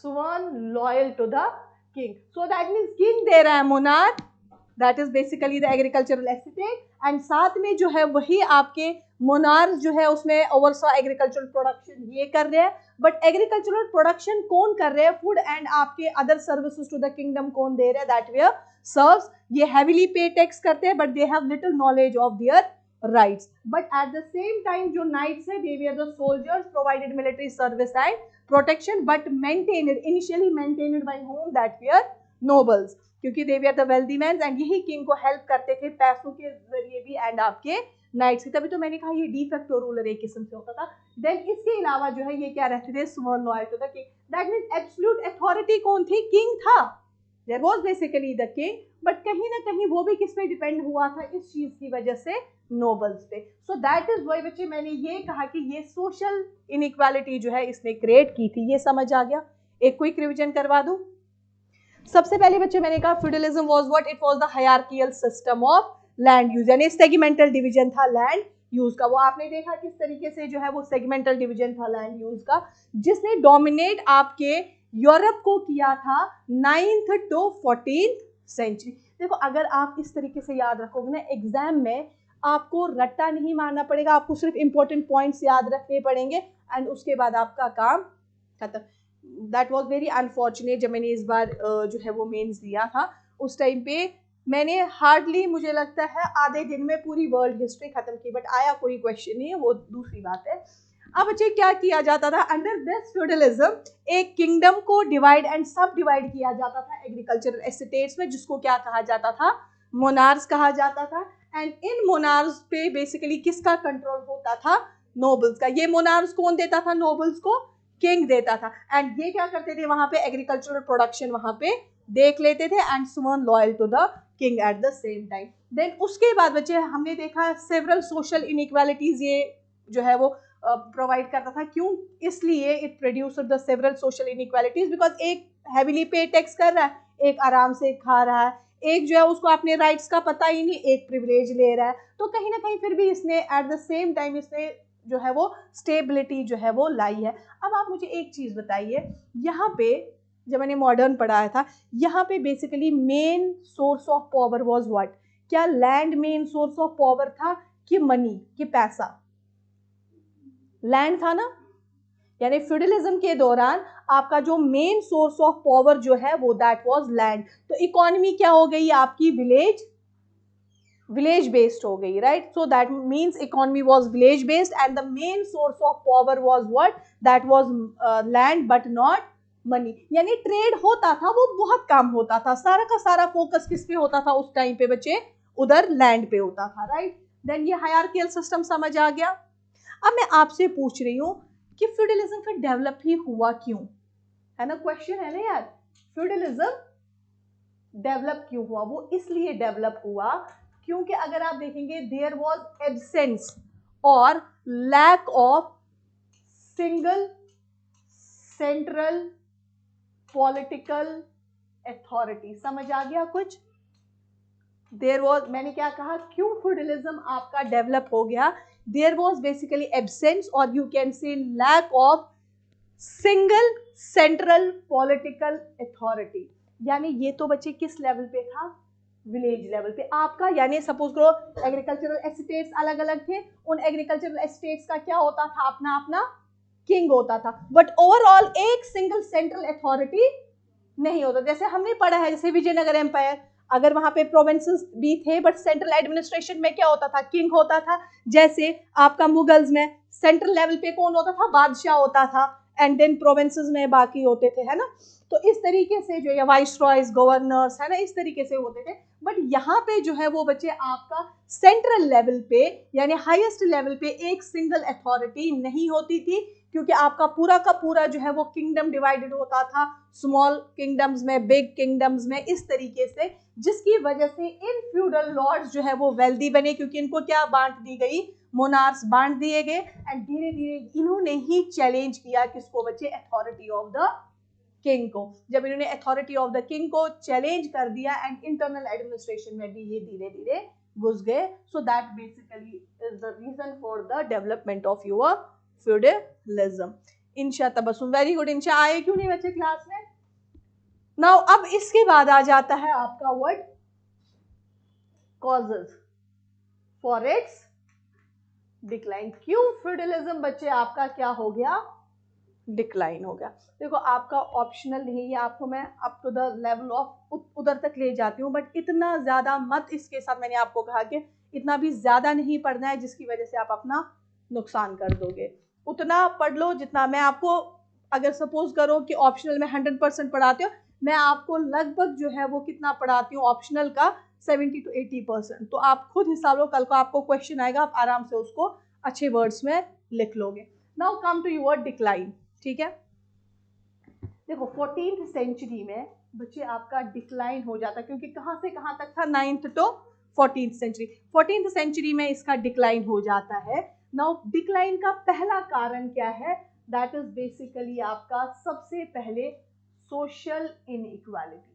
sworn loyal to the king. So that means king दे रहा है monarch, that is basically the agricultural estate, and साथ में जो है वही आपके मोनार्क जो है उसमें ओवरसॉ एग्रीकल्चरल प्रोडक्शन ये कर रहे हैं। बट एग्रीकल्चरल प्रोडक्शन कौन कर रहे हैं, फूड एंड आपके other services to the kingdom कौन दे रहे हैं, दैट वेयर सर्व्स। ये हैवीली पे टैक्स करते हैं, but they have little knowledge of their rights. But at the same time जो नाइट्स है, they were the soldiers, provided military service and protection, but maintained, initially maintained by home, that were nobles, क्योंकि they were the wealthy man, and यही king को help करते थे पैसों के जरिए भी, एंड आपके नाइट्स की। तभी तो मैंने कहा ये डिफेक्टो रूलर एक किस्म से होता था। देन इसके अलावा जो है ये क्या रहते थे, sworn loyal to the king. That means absolute authority कौन थी, किंग था, there was basically the king, but कहीं ना कहीं वो भी किस पे डिपेंड हुआ था, इस चीज की वजह से, नोबल्स पे। सो दैट इज वाई बच्चे मैंने ये कहा कि ये सोशल इनइक्वालिटी जो है इसने क्रिएट की थी। ये समझ आ गया, एक क्विक रिवीजन करवा दूं। सबसे पहले बच्चे मैंने कहा feudalism was what, it was the hierarchical system of land use, यानी सेगमेंटल डिवीजन था लैंड यूज का। वो आपने देखा किस तरीके से जो है वो सेगमेंटल डिवीजन था लैंड यूज का, जिसने डोमिनेट आपके यूरोप को किया था 9th to 14th सेंचुरी। देखो अगर आप इस तरीके से याद रखोगे ना एग्जाम में, आपको रट्टा नहीं मारना पड़ेगा, आपको सिर्फ इंपॉर्टेंट पॉइंट्स याद रखने पड़ेंगे एंड उसके बाद आपका काम खत्म। That was very unfortunate. जब मैंने इस बार जो है वो मेंस दिया था, उस टाइम पे मैंने हार्डली, मुझे लगता है आधे दिन में पूरी वर्ल्ड हिस्ट्री खत्म की, बट आया कोई क्वेश्चन नहीं है, वो दूसरी बात है। अब बच्चे क्या किया जाता था अंडर दिस फ्यूडलिज्म, एक किंगडम को डिवाइड एंड सब डिवाइड किया जाता था एग्रीकल्चरल एस्टेट्स में, जिसको क्या कहा जाता था, मोनार्स कहा जाता था। एंड इन मोनार्स पे बेसिकली किसका कंट्रोल होता था, नोबल्स का। ये मोनार्स कौन देता था नोबल्स को, किंग देता था। एंड ये क्या करते थे, वहां पे एग्रीकल्चरल प्रोडक्शन वहां पे देख लेते थे and sworn loyal to the king at the same time. Then उसके बाद बच्चे हमने देखा सेवरल सोशल इनइक्वालिटीज ये जो है वो प्रोवाइड करता था। क्यों, इसलिए it produce the several social inequalities because एक हैविली पे टैक्स कर रहा है, एक आराम से खा रहा है, एक जो है उसको अपने राइट्स का पता ही नहीं, एक प्रिविलेज ले रहा है। तो कहीं ना कहीं फिर भी इसने एट द सेम टाइम इसने जो है वो स्टेबिलिटी जो है वो लाई है। अब आप मुझे एक चीज बताइए, यहाँ पे जब मैंने मॉडर्न पढ़ाया था, यहाँ पे basically main source of power was what, क्या land main source of power था कि मनी, कि पैसा? लैंड था ना, यानी फ्यूडलिज्म के दौरान आपका जो मेन सोर्स ऑफ पावर जो है वो दैट वाज लैंड। तो इकोनॉमी क्या हो गई आपकी, विलेज बेस्ड हो गई, right? So that means economy was village based and the main source of power was what, that was land but not money. यानी ट्रेड होता था वो बहुत कम होता था, सारा का सारा फोकस किस पे होता था उस टाइम पे बच्चे, उधर लैंड पे होता था, राइट? देन ये हायरार्कियल सिस्टम समझ आ गया। अब मैं आपसे पूछ रही हूँ कि फ्यूडलिज्म फिर डेवलप ही हुआ क्यों, है ना, क्वेश्चन है ना यार, फ्यूडलिज्म डेवलप क्यों हुआ? वो इसलिए डेवलप हुआ क्योंकि अगर आप देखेंगे देयर वाज एब्सेंस और lack of single central political authority. समझ आ गया कुछ? देयर वाज, मैंने क्या कहा, क्यों फ्यूडलिज्म आपका डेवलप हो गया? देयर वाज बेसिकली एब्सेंस और you can say lack of single central political authority. यानी ये तो बच्चे किस लेवल पे था, विलेज लेवल पे आपका। यानी सपोज करो एग्रीकल्चरल एस्टेट्स अलग अलग थे, उन एग्रीकल्चरल एस्टेट्स का क्या होता था, अपना अपना किंग होता था, बट ओवरऑल एक सिंगल सेंट्रल अथॉरिटी नहीं होता। जैसे हमने पढ़ा है, जैसे विजयनगर एम्पायर, अगर वहां पे प्रोविंसेस भी थे बट सेंट्रल एडमिनिस्ट्रेशन में क्या होता था, किंग होता था। जैसे आपका मुगल्स में सेंट्रल लेवल पे कौन होता था, बादशाह होता था, एंड देन प्रोविंसेस में बाकी होते थे, है ना। तो इस तरीके से जो, या वाइसरॉयज, गवर्नर्स, है ना, इस तरीके से होते थे। बट यहाँ पे जो है वो बच्चे आपका सेंट्रल लेवल पे यानी हाईएस्ट लेवल पे एक सिंगल अथॉरिटी नहीं होती थी, क्योंकि आपका पूरा का पूरा जो है वो किंगडम डिवाइडेड होता था, स्मॉल किंगडम्स में, बिग किंगडम्स में, इस तरीके से, जिसकी वजह से इन फ्यूडल लॉर्ड्स जो है वो वेल्दी बने, क्योंकि इनको क्या बांट दी गई, मोनार्स बांट दिए गए। एंड धीरे धीरे इन्होंने ही चैलेंज किया किसको बच्चे, अथॉरिटी ऑफ द किंग को। जब इन्होंने अथॉरिटी ऑफ द किंग को चैलेंज कर दिया एंड इंटरनल एडमिनिस्ट्रेशन में भी ये धीरे धीरे घुस गए। So that basically is the reason for the development of your feudalism. Insha Tabassum, very good. Insha आए क्यों नहीं बच्चे क्लास में? नाउ अब इसके बाद आ जाता है आपका word causes for its decline. क्यों फ्यूडलिज्म बच्चे आपका क्या हो गया, डिक्लाइन हो गया? देखो आपका ऑप्शनल नहीं है, आपको मैं up to the level of उधर तक ले जाती हूँ, बट इतना ज्यादा मत इसके साथ, मैंने आपको कहा कि इतना भी ज्यादा नहीं पढ़ना है जिसकी वजह से आप अपना नुकसान कर दोगे। उतना पढ़ लो जितना मैं आपको, अगर सपोज करो कि ऑप्शनल में 100% पढ़ाते हो, मैं आपको लगभग जो है वो कितना पढ़ाती हूँ ऑप्शनल का, 70 to 80%। तो आप खुद हिसाब लो, कल को आपको क्वेश्चन आएगा, आप आराम से उसको अच्छे वर्ड्स में लिख लोगे। Now come to your decline, ठीक है? देखो 14th सेंचुरी में बच्चे आपका डिक्लाइन हो जाता, क्योंकि कहां से कहां तक था, 9th to 14th century. 14th century में इसका डिक्लाइन हो जाता है। नाउ डिक्लाइन का पहला कारण क्या है, दैट इज बेसिकली आपका सबसे पहले सोशल इनइक्वालिटी।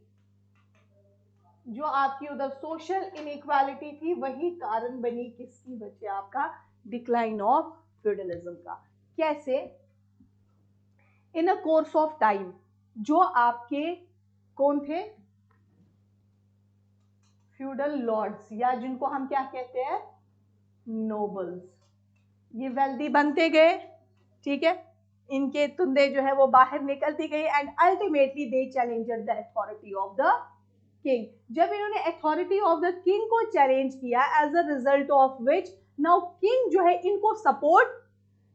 जो आपकी उधर सोशल इनइक्वालिटी थी वही कारण बनी किसकी बच्चे, आपका डिक्लाइन ऑफ फ्यूडलिज्म का। कैसे? इन अ कोर्स ऑफ टाइम, जो आपके कौन थे, फ्यूडल लॉर्ड्स, या जिनको हम क्या कहते हैं, नोबल्स, ये वेल्दी बनते गए, ठीक है, इनके तुंदे जो है वो बाहर निकलती गई and ultimately they challenged the authority of the king. जब इन्होंने अथॉरिटी ऑफ द किंग को चैलेंज किया, as a result of which now king जो है इनको सपोर्ट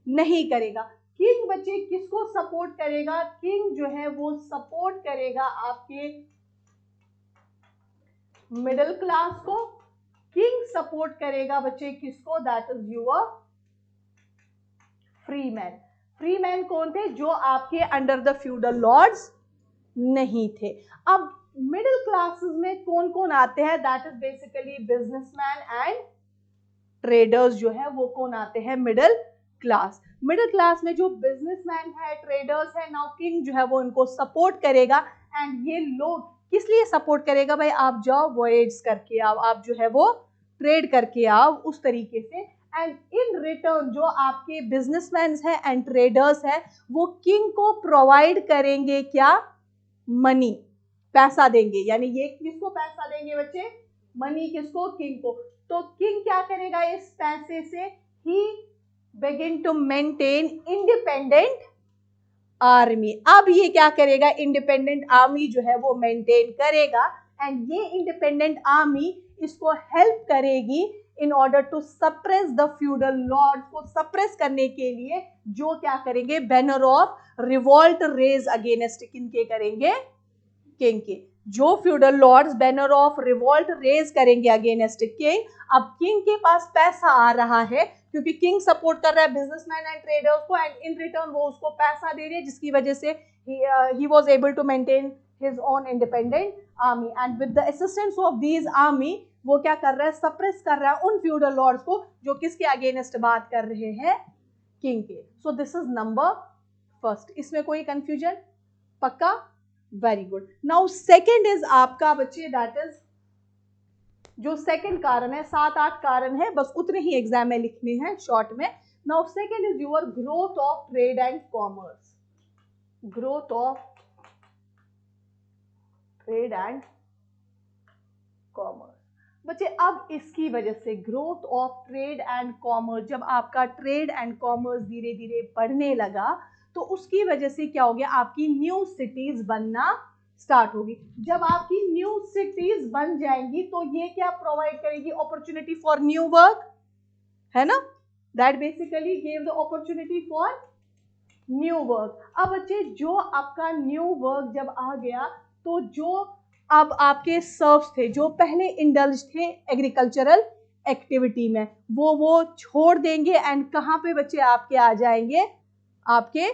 नहीं करेगा। किंग बच्चे किसको सपोर्ट करेगा? किंग जो है वो सपोर्ट करेगा आपके मिडिल क्लास को। किंग सपोर्ट करेगा बच्चे किसको? That is your free man. Free man कौन थे? जो आपके अंडर द फ्यूडल लॉर्ड्स नहीं थे। अब मिडिल क्लासेस में कौन कौन आते हैं? That is basically businessman and traders जो है वो कौन आते हैं? Middle class. मिडिल क्लास में जो बिजनेसमैन है, ट्रेडर्स है, नाउ किंग जो है वो इनको सपोर्ट करेगा। एंड ये लोग किस लिए सपोर्ट करेगा? भाई आप जाओ वॉयेज करके आओ, आप जो है वो ट्रेड करके आओ उस तरीके से। एंड इन रिटर्न जो आपके बिजनेसमैन हैं एंड ट्रेडर्स हैं वो किंग को प्रोवाइड करेंगे क्या? मनी, पैसा देंगे। यानी ये किसको पैसा देंगे बच्चे? मनी किसको? किंग को। तो किंग क्या करेगा इस पैसे से? He begin to maintain independent army. अब ये क्या करेगा? इंडिपेंडेंट आर्मी जो है वो मेंटेन करेगा। एंड ये इंडिपेंडेंट आर्मी इसको हेल्प करेगी in order to suppress the feudal lord को सप्रेस करने के लिए, जो क्या करेंगे? Banner of revolt raise against किनके करेंगे? किंग के। जो feudal lords banner of revolt raise करेंगे अगेंस्ट किंग। अब किंग के पास पैसा आ रहा है क्योंकि किंग सपोर्ट कर रहा है बिजनेसमैन एंड ट्रेडर्स को, एंड इन रिटर्न वो उसको पैसा दे रहे हैं, जिसकी वजह से ही was able to maintain his own independent army. And with the assistance of these army वो क्या कर रहा है? सप्रेस कर रहा है उन फ्यूडल लॉर्ड्स को जो किसके अगेंस्ट बात कर रहे हैं? किंग के। So this is number first. इसमें कोई कंफ्यूजन? पक्का? Very good. Now second is आपका बच्चे दैट इज जो सेकेंड कारण है, 7-8 कारण है, बस उतने ही एग्जाम में लिखने हैं शॉर्ट में। Now second is your growth of trade and commerce. Growth of trade and commerce बच्चे, अब इसकी वजह से growth of trade and commerce, जब आपका ट्रेड एंड कॉमर्स धीरे धीरे बढ़ने लगा तो उसकी वजह से क्या हो गया? आपकी न्यू सिटीज बनना स्टार्ट होगी। जब आपकी न्यू सिटीज बन जाएंगी तो ये क्या प्रोवाइड करेगी? अपॉर्चुनिटी फॉर न्यू वर्क, है ना? That basically give the opportunity for new work. अब बच्चे जो आपका न्यू वर्क जब आ गया तो जो अब आपके सर्व्स थे जो पहले इंडल्ज थे एग्रीकल्चरल एक्टिविटी में, वो छोड़ देंगे एंड कहाँ पे बच्चे आपके आ जाएंगे? आपके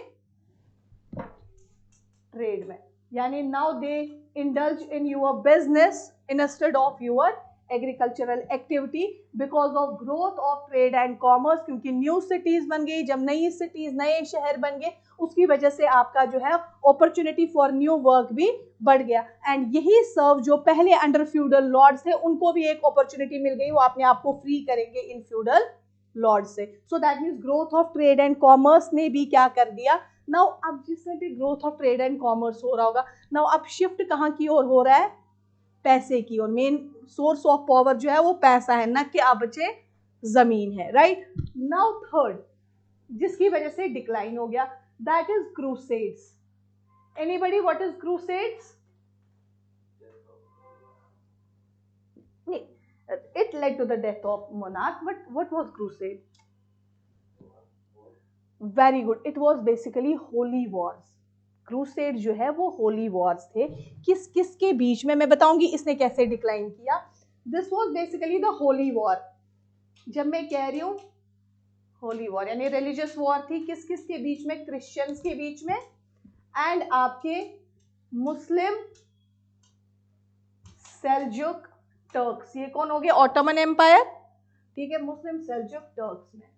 ट्रेड में। यानी now they indulge in your business instead of your agricultural activity because of growth of trade and commerce. क्योंकि न्यू सिटीज बन गई, जब नई सिटीज नए शहर बन गए उसकी वजह से आपका जो है अपॉर्चुनिटी फॉर न्यू वर्क भी बढ़ गया। एंड यही सर्व जो पहले अंडर फ्यूडल लॉर्ड्स थे उनको भी एक अपॉर्चुनिटी मिल गई, वो अपने आप को फ्री करेंगे इन फ्यूडल लॉर्ड से। सो that means growth of trade and commerce ने भी क्या कर दिया? नाउ अब जिसमें भी growth of trade and commerce हो रहा होगा, नाउ अब शिफ्ट कहाँ की ओर हो रहा है? पैसे की ओर। मेन सोर्स ऑफ पावर जो है वो पैसा है, न कि अब बच्चे जमीन है, राइट? नाउ थर्ड जिसकी वजह से डिक्लाइन हो गया, that is crusades. Anybody what is crusades? It led to the death of monarch, but what was crusade? Very good. It was basically holy wars. Crusade जो है वो होली वॉर्स थे। किस किस के बीच में? मैं बताऊंगी इसने कैसे डिक्लाइन किया। This was basically the holy war. जब मैं कह रही हूँ होली वॉर यानी रिलीजियस वॉर थी, किस किस के बीच में? क्रिश्चियंस के बीच में एंड आपके मुस्लिम सेल्जुक टर्क्स। ये कौन हो गए? ऑटोमन एम्पायर, ठीक है, मुस्लिम सेल्जुक टर्क्स में।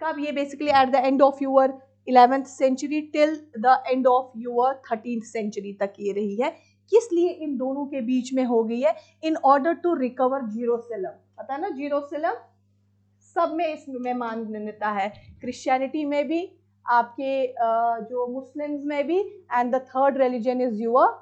कब? ये basically at the end of your 11th century till the end of your 13th century तक ये रही है। किस लिए इन दोनों के बीच में हो गई है? In order to recover Jerusalem. पता है ना जेरूसलम सब में इसमें मान्यता है, क्रिश्चियनिटी में भी, आपके जो मुस्लिम्स में भी, and the third religion is your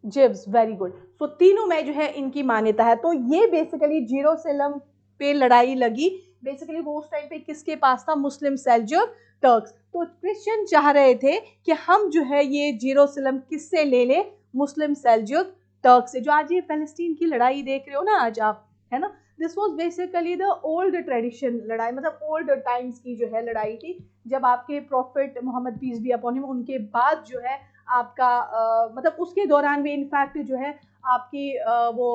Jews. Very good. So तीनों में जो है इनकी मान्यता है। तो ये बेसिकली जेरूसलम पे लड़ाई लगी, बेसिकली वो उस टाइम पे किसके पास था, मुस्लिम सेल्जुक टर्क्स। तो क्रिश्चियन चाह रहे थे कि हम जो है ये जेरूसलम किससे ले ले, मुस्लिम सेल्जुक टर्क से। जो आज ये फलस्तीन की लड़ाई देख रहे हो ना आज आप, है ना, this was basically the old tradition लड़ाई, मतलब ओल्ड टाइम्स की जो है लड़ाई थी, जब आपके prophet Muhammad peace be upon him, उनके बाद जो है आपका मतलब उसके दौरान भी इनफैक्ट जो है आपकी वो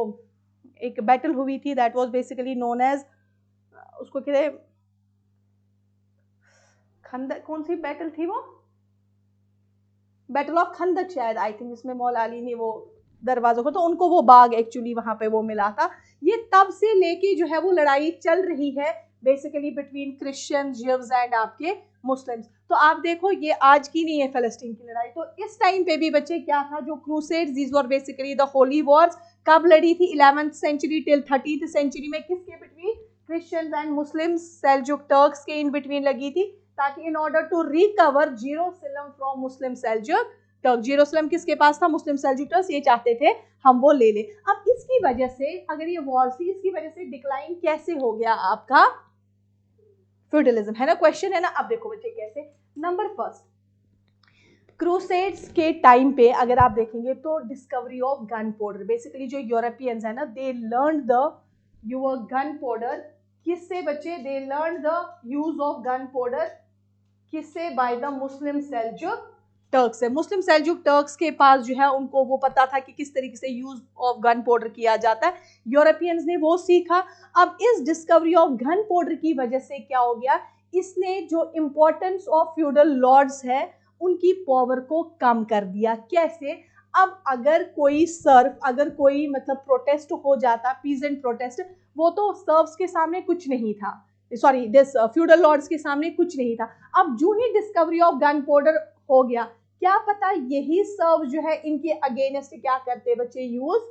एक बैटल हुई थी, that was basically known as, उसको कहते खंदक, कौन सी बैटल थी वो, बैटल ऑफ खंदक शायद, आई थिंक, जिसमें मौला अली ने वो दरवाजों को, तो उनको वो बाग एक्चुअली वहां पे वो मिला था। ये तब से लेके जो है वो लड़ाई चल रही है बेसिकली बिटवीन क्रिश्चियन, जिव्स एंड आपके मुस्लिम्स। तो आप देखो ये आज की नहीं है फलस्तीन की लड़ाई, तो इस टाइम पे भी बच्चे क्या था, जो crusades, these were basically the holy Wars, कब लड़ी थी, 11th century till 13th century में, किसके between, Christians and Muslims, Seljuk Turks के इन बिटवीन लगी थी, ताकि in order to recover Jerusalem from Muslim Seljuk Turk, Jerusalem किसके पास था, मुस्लिम सेल्जुक टर्क्स, ये चाहते थे हम वो ले ले। अब इसकी वजह से, अगर ये वॉर थी, इसकी वजह से डिक्लाइन कैसे हो गया आपका फ्यूडलिज्म, है ना, क्वेश्चन है ना। अब देखो बच्चे कैसे, नंबर फर्स्ट, क्रूसेड्स के टाइम पे अगर आप देखेंगे तो discovery of gun powder, basically जो यूरोपियंस है ना, they learn the your gunpowder, किससे बच्चे, they learn the use of gun powder, किससे, by the Muslim Seljuk Turks है। मुस्लिम सेल्जुक टर्क्स के पास जो है उनको वो पता था कि किस तरीके से यूज ऑफ गन पाउडर किया जाता है, यूरोपियंस ने वो सीखा। अब इस डिस्कवरी ऑफ गन पाउडर की वजह से क्या हो गया, इसने जो इम्पोर्टेंस ऑफ फ्यूडल लॉर्ड्स है उनकी पावर को कम कर दिया। कैसे, अब अगर कोई सर्फ, अगर कोई मतलब प्रोटेस्ट हो जाता, पीजेंट प्रोटेस्ट, वो तो सर्व्स के सामने कुछ नहीं था, सॉरी दिस फ्यूडल लॉर्ड्स के सामने कुछ नहीं था। अब जो ही डिस्कवरी ऑफ गन पाउडर हो गया, क्या पता यही सर्व जो है इनके अगेंस्ट क्या करते बच्चे, use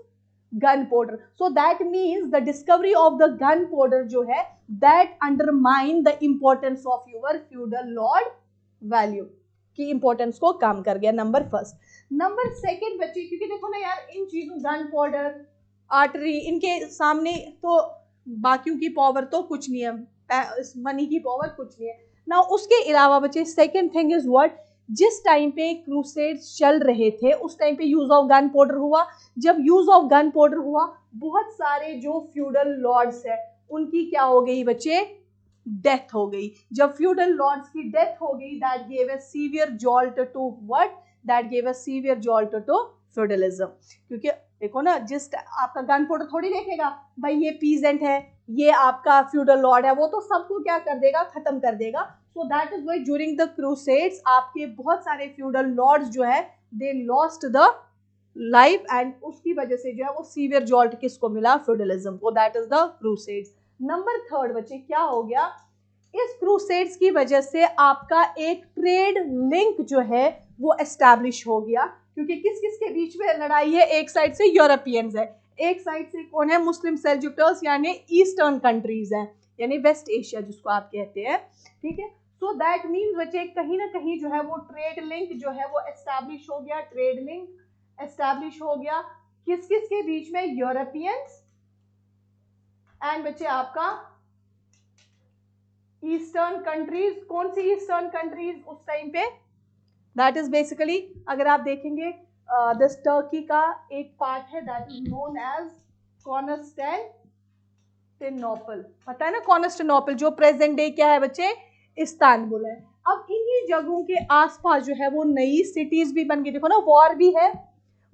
gun powder. So that means the discovery of the gun powder जो है, that undermine the importance of your feudal lord value, की इंपॉर्टेंस को कम कर गया, नंबर फर्स्ट। नंबर सेकेंड बच्चे, क्योंकि देखो ना यार, इन चीजों, गन पाउडर, आर्टरी, इनके सामने तो बाकियों की पावर तो कुछ नहीं है, मनी की पावर कुछ नहीं है ना। उसके अलावा बच्चे सेकेंड थिंग इज व्हाट, जिस टाइम पे क्रूसेड्स चल रहे थे उस टाइम पे यूज ऑफ गन पाउडर हुआ। जब यूज ऑफ गन पाउडर हुआ, बहुत सारे जो फ्यूडल लॉर्ड्स है उनकी क्या हो गई बच्चे, डेथ हो गई। जब फ्यूडल लॉर्ड्स की डेथ हो गई, that gave a severe jolt to what, that gave a severe jolt to feudalism. क्योंकि देखो ना, जिस आपका गन पाउडर थोड़ी देखेगा भाई ये पीजेंट है, ये आपका फ्यूडल लॉर्ड है, वो तो सबको क्या कर देगा, खत्म कर देगा। सो that is why during the crusades आपके बहुत सारे फ्यूडल लॉर्ड्स जो है they lost the life, and उसकी वजह से जो है वो सीवियर जॉल्ट किसको मिला, फ्यूडलिज्म को, that is the crusades. Number third बच्चे क्या हो गया, इस क्रूसेड्स की वजह से आपका एक ट्रेड लिंक जो है वो एस्टैब्लिश हो गया। क्योंकि किस किस के बीच में लड़ाई है, एक साइड से यूरोपियंस है, एक साइड से कौन है, मुस्लिम सेल्जुकर्स यानी ईस्टर्न कंट्रीज हैं, यानी वेस्ट एशिया जिसको आप कहते हैं, ठीक है। सो दैट मीन्स बच्चे कहीं ना कहीं जो है वो ट्रेड लिंक जो है वो एस्टैब्लिश हो गया, ट्रेड लिंक एस्टैब्लिश हो गया किस किस के बीच में, यूरोपियंस एंड बच्चे आपका ईस्टर्न कंट्रीज। कौन सी ईस्टर्न कंट्रीज उस टाइम पे, दैट इज बेसिकली, अगर आप देखेंगे दिस टर्की का एक पार्ट है that is known as Constantinople, पता है ना, कॉन्स्टेंटिनोपल जो प्रेजेंट डे क्या है बच्चे, इस्तांबुल है। अब इन्हीं जगहों के आसपास जो है वो नई सिटीज भी बन गई। देखो ना, वॉर भी है,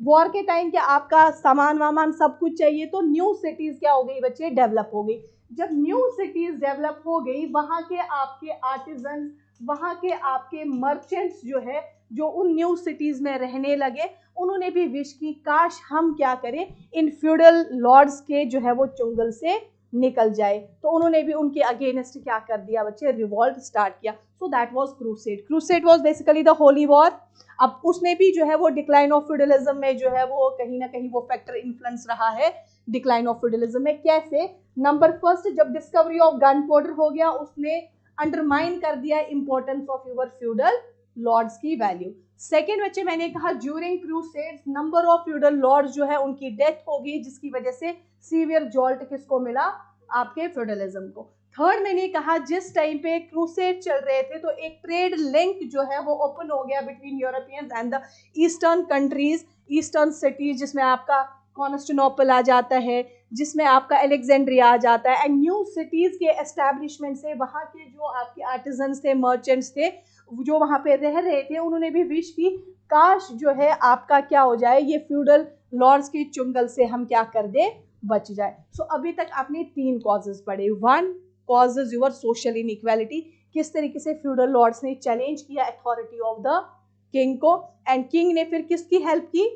वॉर के टाइम क्या आपका सामान वामान सब कुछ चाहिए, तो न्यू सिटीज क्या हो गई बच्चे, डेवलप हो गई। जब न्यू सिटीज डेवलप हो गई, वहां के आपके आर्टिजन, वहां के आपके मर्चेंट्स जो है, जो उन न्यू सिटीज में रहने लगे, उन्होंने भी विश की काश हम क्या करें, इन फ्यूडल लॉर्ड्स के जो है वो चुंगल से निकल जाए। तो उन्होंने भी उनके अगेंस्ट क्या कर दिया बच्चे, रिवॉल्ट स्टार्ट किया। So that was crusade. Crusade was basically the holy war. अब उसमें भी जो है वो डिक्लाइन ऑफ फ्यूडलिज्म में जो है वो कहीं ना कहीं वो फैक्टर इन्फ्लुएंस रहा है डिक्लाइन ऑफ फ्यूडलिज्म में। कैसे, नंबर फर्स्ट, जब डिस्कवरी ऑफ गन पाउडर हो गया, उसने अंडरमाइन कर दिया importance of your feudal lords की वैल्यू। सेकेंड बच्चे मैंने कहा during crusades number of feudal lords जो है उनकी डेथ हो गई, जिसकी वजह से सीवियर जॉल्ट किसको मिला, आपके फ्यूडलिज्म को। थर्ड मैंने कहा जिस टाइम पे क्रूसेड चल रहे थे तो एक ट्रेड लिंक जो है वो ओपन हो गया between Europeans and the eastern countries, eastern cities, जिसमें आपका कॉन्स्टेंटिनोपल आ जाता है, जिसमें आपका अलेक्जेंड्रिया आ जाता है, एंड न्यू सिटीज के एस्टैब्लिशमेंट से वहाँ के जो आपके आर्टिजन्स थे, मर्चेंट्स थे, जो वहाँ पे रह रहे थे, उन्होंने भी विश की काश जो है आपका क्या हो जाए, ये फ्यूडल लॉर्ड्स के चुंगल से हम क्या कर दे, बच जाए। सो अभी तक आपने 3 कॉजेज पढ़े। 1 कॉजेज यूर सोशल इनइक्वालिटी, किस तरीके से फ्यूडल लॉर्ड्स ने चैलेंज किया अथॉरिटी ऑफ द किंग को, एंड किंग ने फिर किसकी हेल्प की,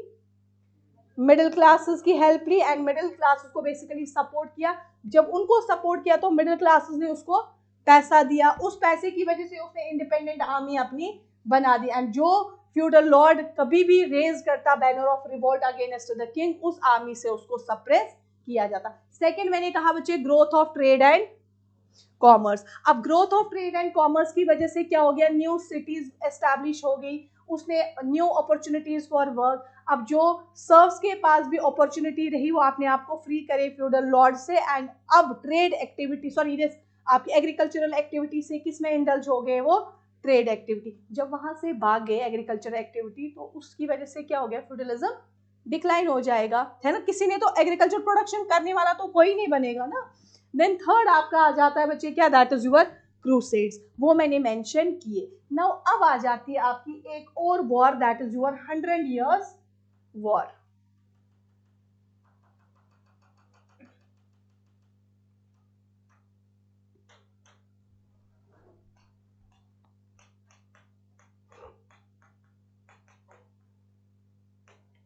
मिडिल क्लासेस की हेल्प ली, एंड मिडिल क्लासेस को बेसिकली सपोर्ट किया। जब उनको सपोर्ट किया तो मिडिल क्लासेस ने उसको पैसा दिया, उस पैसे की वजह से उसने इंडिपेंडेंट आर्मी अपनी बना दी, एंड जो फ्यूडल लॉर्ड कभी भी रेज करता banner of revolt against the king, उस आर्मी से उसको सप्रेस किया जाता। सेकंड मैंने कहा बच्चे growth of trade and commerce. अब growth of trade and commerce की वजह से क्या हो गया, न्यू सिटीज एस्टैब्लिश हो गई, उसने न्यू अपॉर्चुनिटीज फॉर वर्क। अब जो सर्व्स के पास भी अपॉर्चुनिटी रही वो आपने आपको फ्री करे फ्यूडल लॉर्ड से, एंड अब ट्रेड एक्टिविटी आपकी एग्रीकल्चरल एक्टिविटी से किस में इंडल्ज हो गए, वो ट्रेड एक्टिविटी। जब वहां से भाग गए एग्रीकल्चरल एक्टिविटी तो उसकी वजह से क्या हो गया, फ्यूडलिज्म डिक्लाइन हो जाएगा, है ना। किसी ने तो एग्रीकल्चर प्रोडक्शन करने वाला तो कोई नहीं बनेगा ना। देन थर्ड आपका आ जाता है बच्चे क्या, दैट इज यूर क्रूसेड्स, वो मैंने मेंशन किए। नाउ अब आ जाती है आपकी एक और war, that is your 100 years war.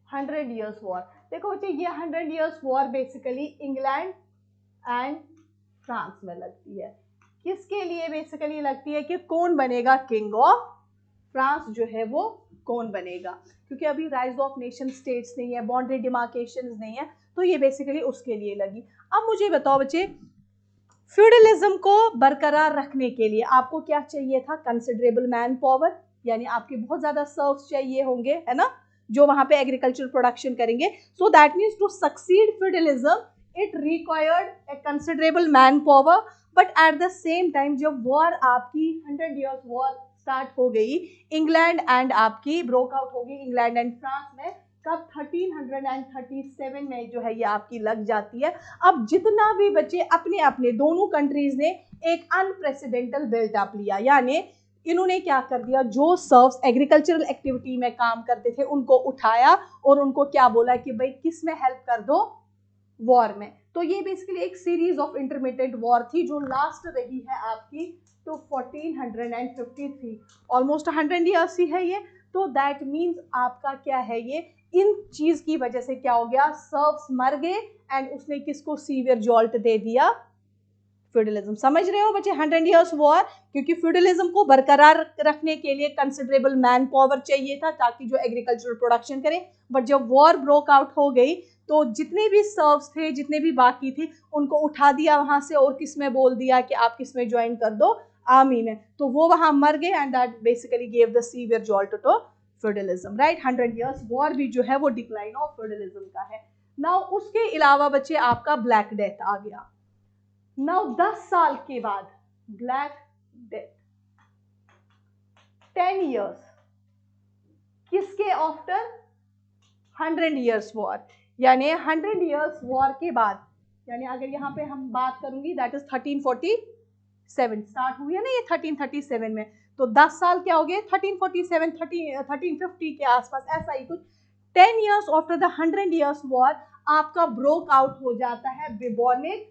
Hundred years war, देखो बच्चे ये 100 years war basically England and France में लगती है। किसके लिए बेसिकली लगती है कि कौन बनेगा किंग ऑफ फ्रांस, जो है वो कौन बनेगा, क्योंकि अभी राइज ऑफ नेशन स्टेट्स नहीं है, बाउंड्री डिमार्केशंस नहीं है, तो ये बेसिकली उसके लिए लगी। अब मुझे बताओ बच्चे, फ्यूडलिज्म को बरकरार रखने के लिए आपको क्या चाहिए था, कंसिडरेबल मैन पावर, यानी आपके बहुत ज्यादा सर्व्स चाहिए होंगे, है ना, जो वहां पे एग्रीकल्चर प्रोडक्शन करेंगे। So that means to succeed feudalism it required a considerable man power, but at the same time जब वॉर आपकी 100 years वॉर स्टार्ट हो गई, इंग्लैंड एंड आपकी ब्रोक आउट हो गई, इंग्लैंड एंड फ्रांस में, कब 1337 में जो है ये आपकी लग जाती है। अब जितना भी बच्चे अपने अपने दोनों कंट्रीज ने एक अनप्रेसिडेंटल बिल्ट अप लिया, यानी इन्होंने क्या कर दिया, जो सर्व्स एग्रीकल्चरल एक्टिविटी में काम करते थे उनको उठाया और उनको क्या बोला कि भाई किस में हेल्प कर दो, वॉर में। तो ये बेसिकली एक सीरीज ऑफ इंटरमीडिएट वॉर थी जो लास्ट रही है आपकी तो 1453, ऑलमोस्ट 100 years ही है ये। तो दैट मीन्स आपका क्या है, ये इन चीज की वजह से क्या हो गया, सर्व्स मर गए एंड उसने किसको सीवियर जॉल्ट दे दिया, फ्यूडलिज्म। समझ रहे हो बच्चे, 100 years वॉर, क्योंकि फ्यूडलिज्म को बरकरार रखने के लिए कंसिडरेबल मैन पावर चाहिए था ताकि जो एग्रीकल्चरल प्रोडक्शन करे, बट जब वॉर ब्रोक आउट हो गई तो जितने भी सर्व्स थे, जितने भी बाकी थे, उनको उठा दिया वहां से और किस में बोल दिया कि आप किस में ज्वाइन कर दो, आर्मी में। तो वो वहां मर गए and that basically give the severe jolt to feudalism, right. 100 years war भी जो है वो डिक्लाइन ऑफ फ्यूडलिज्म का है। नाउ उसके अलावा बच्चे आपका ब्लैक डेथ आ गया। नाउ 10 साल के बाद ब्लैक डेथ, 10 years किसके आफ्टर 100 years वॉर, यानी 100 years वॉर के बाद, यानी अगर यहाँ पे हम बात करूंगी दैट इज 1347 स्टार्ट हुई है ना ये 1337 में, तो 10 साल क्या हो गए, 1347 1350 के आसपास ऐसा ही कुछ। 10 years after the 100 years war आपका ब्रोक आउट हो जाता है बिबोनिक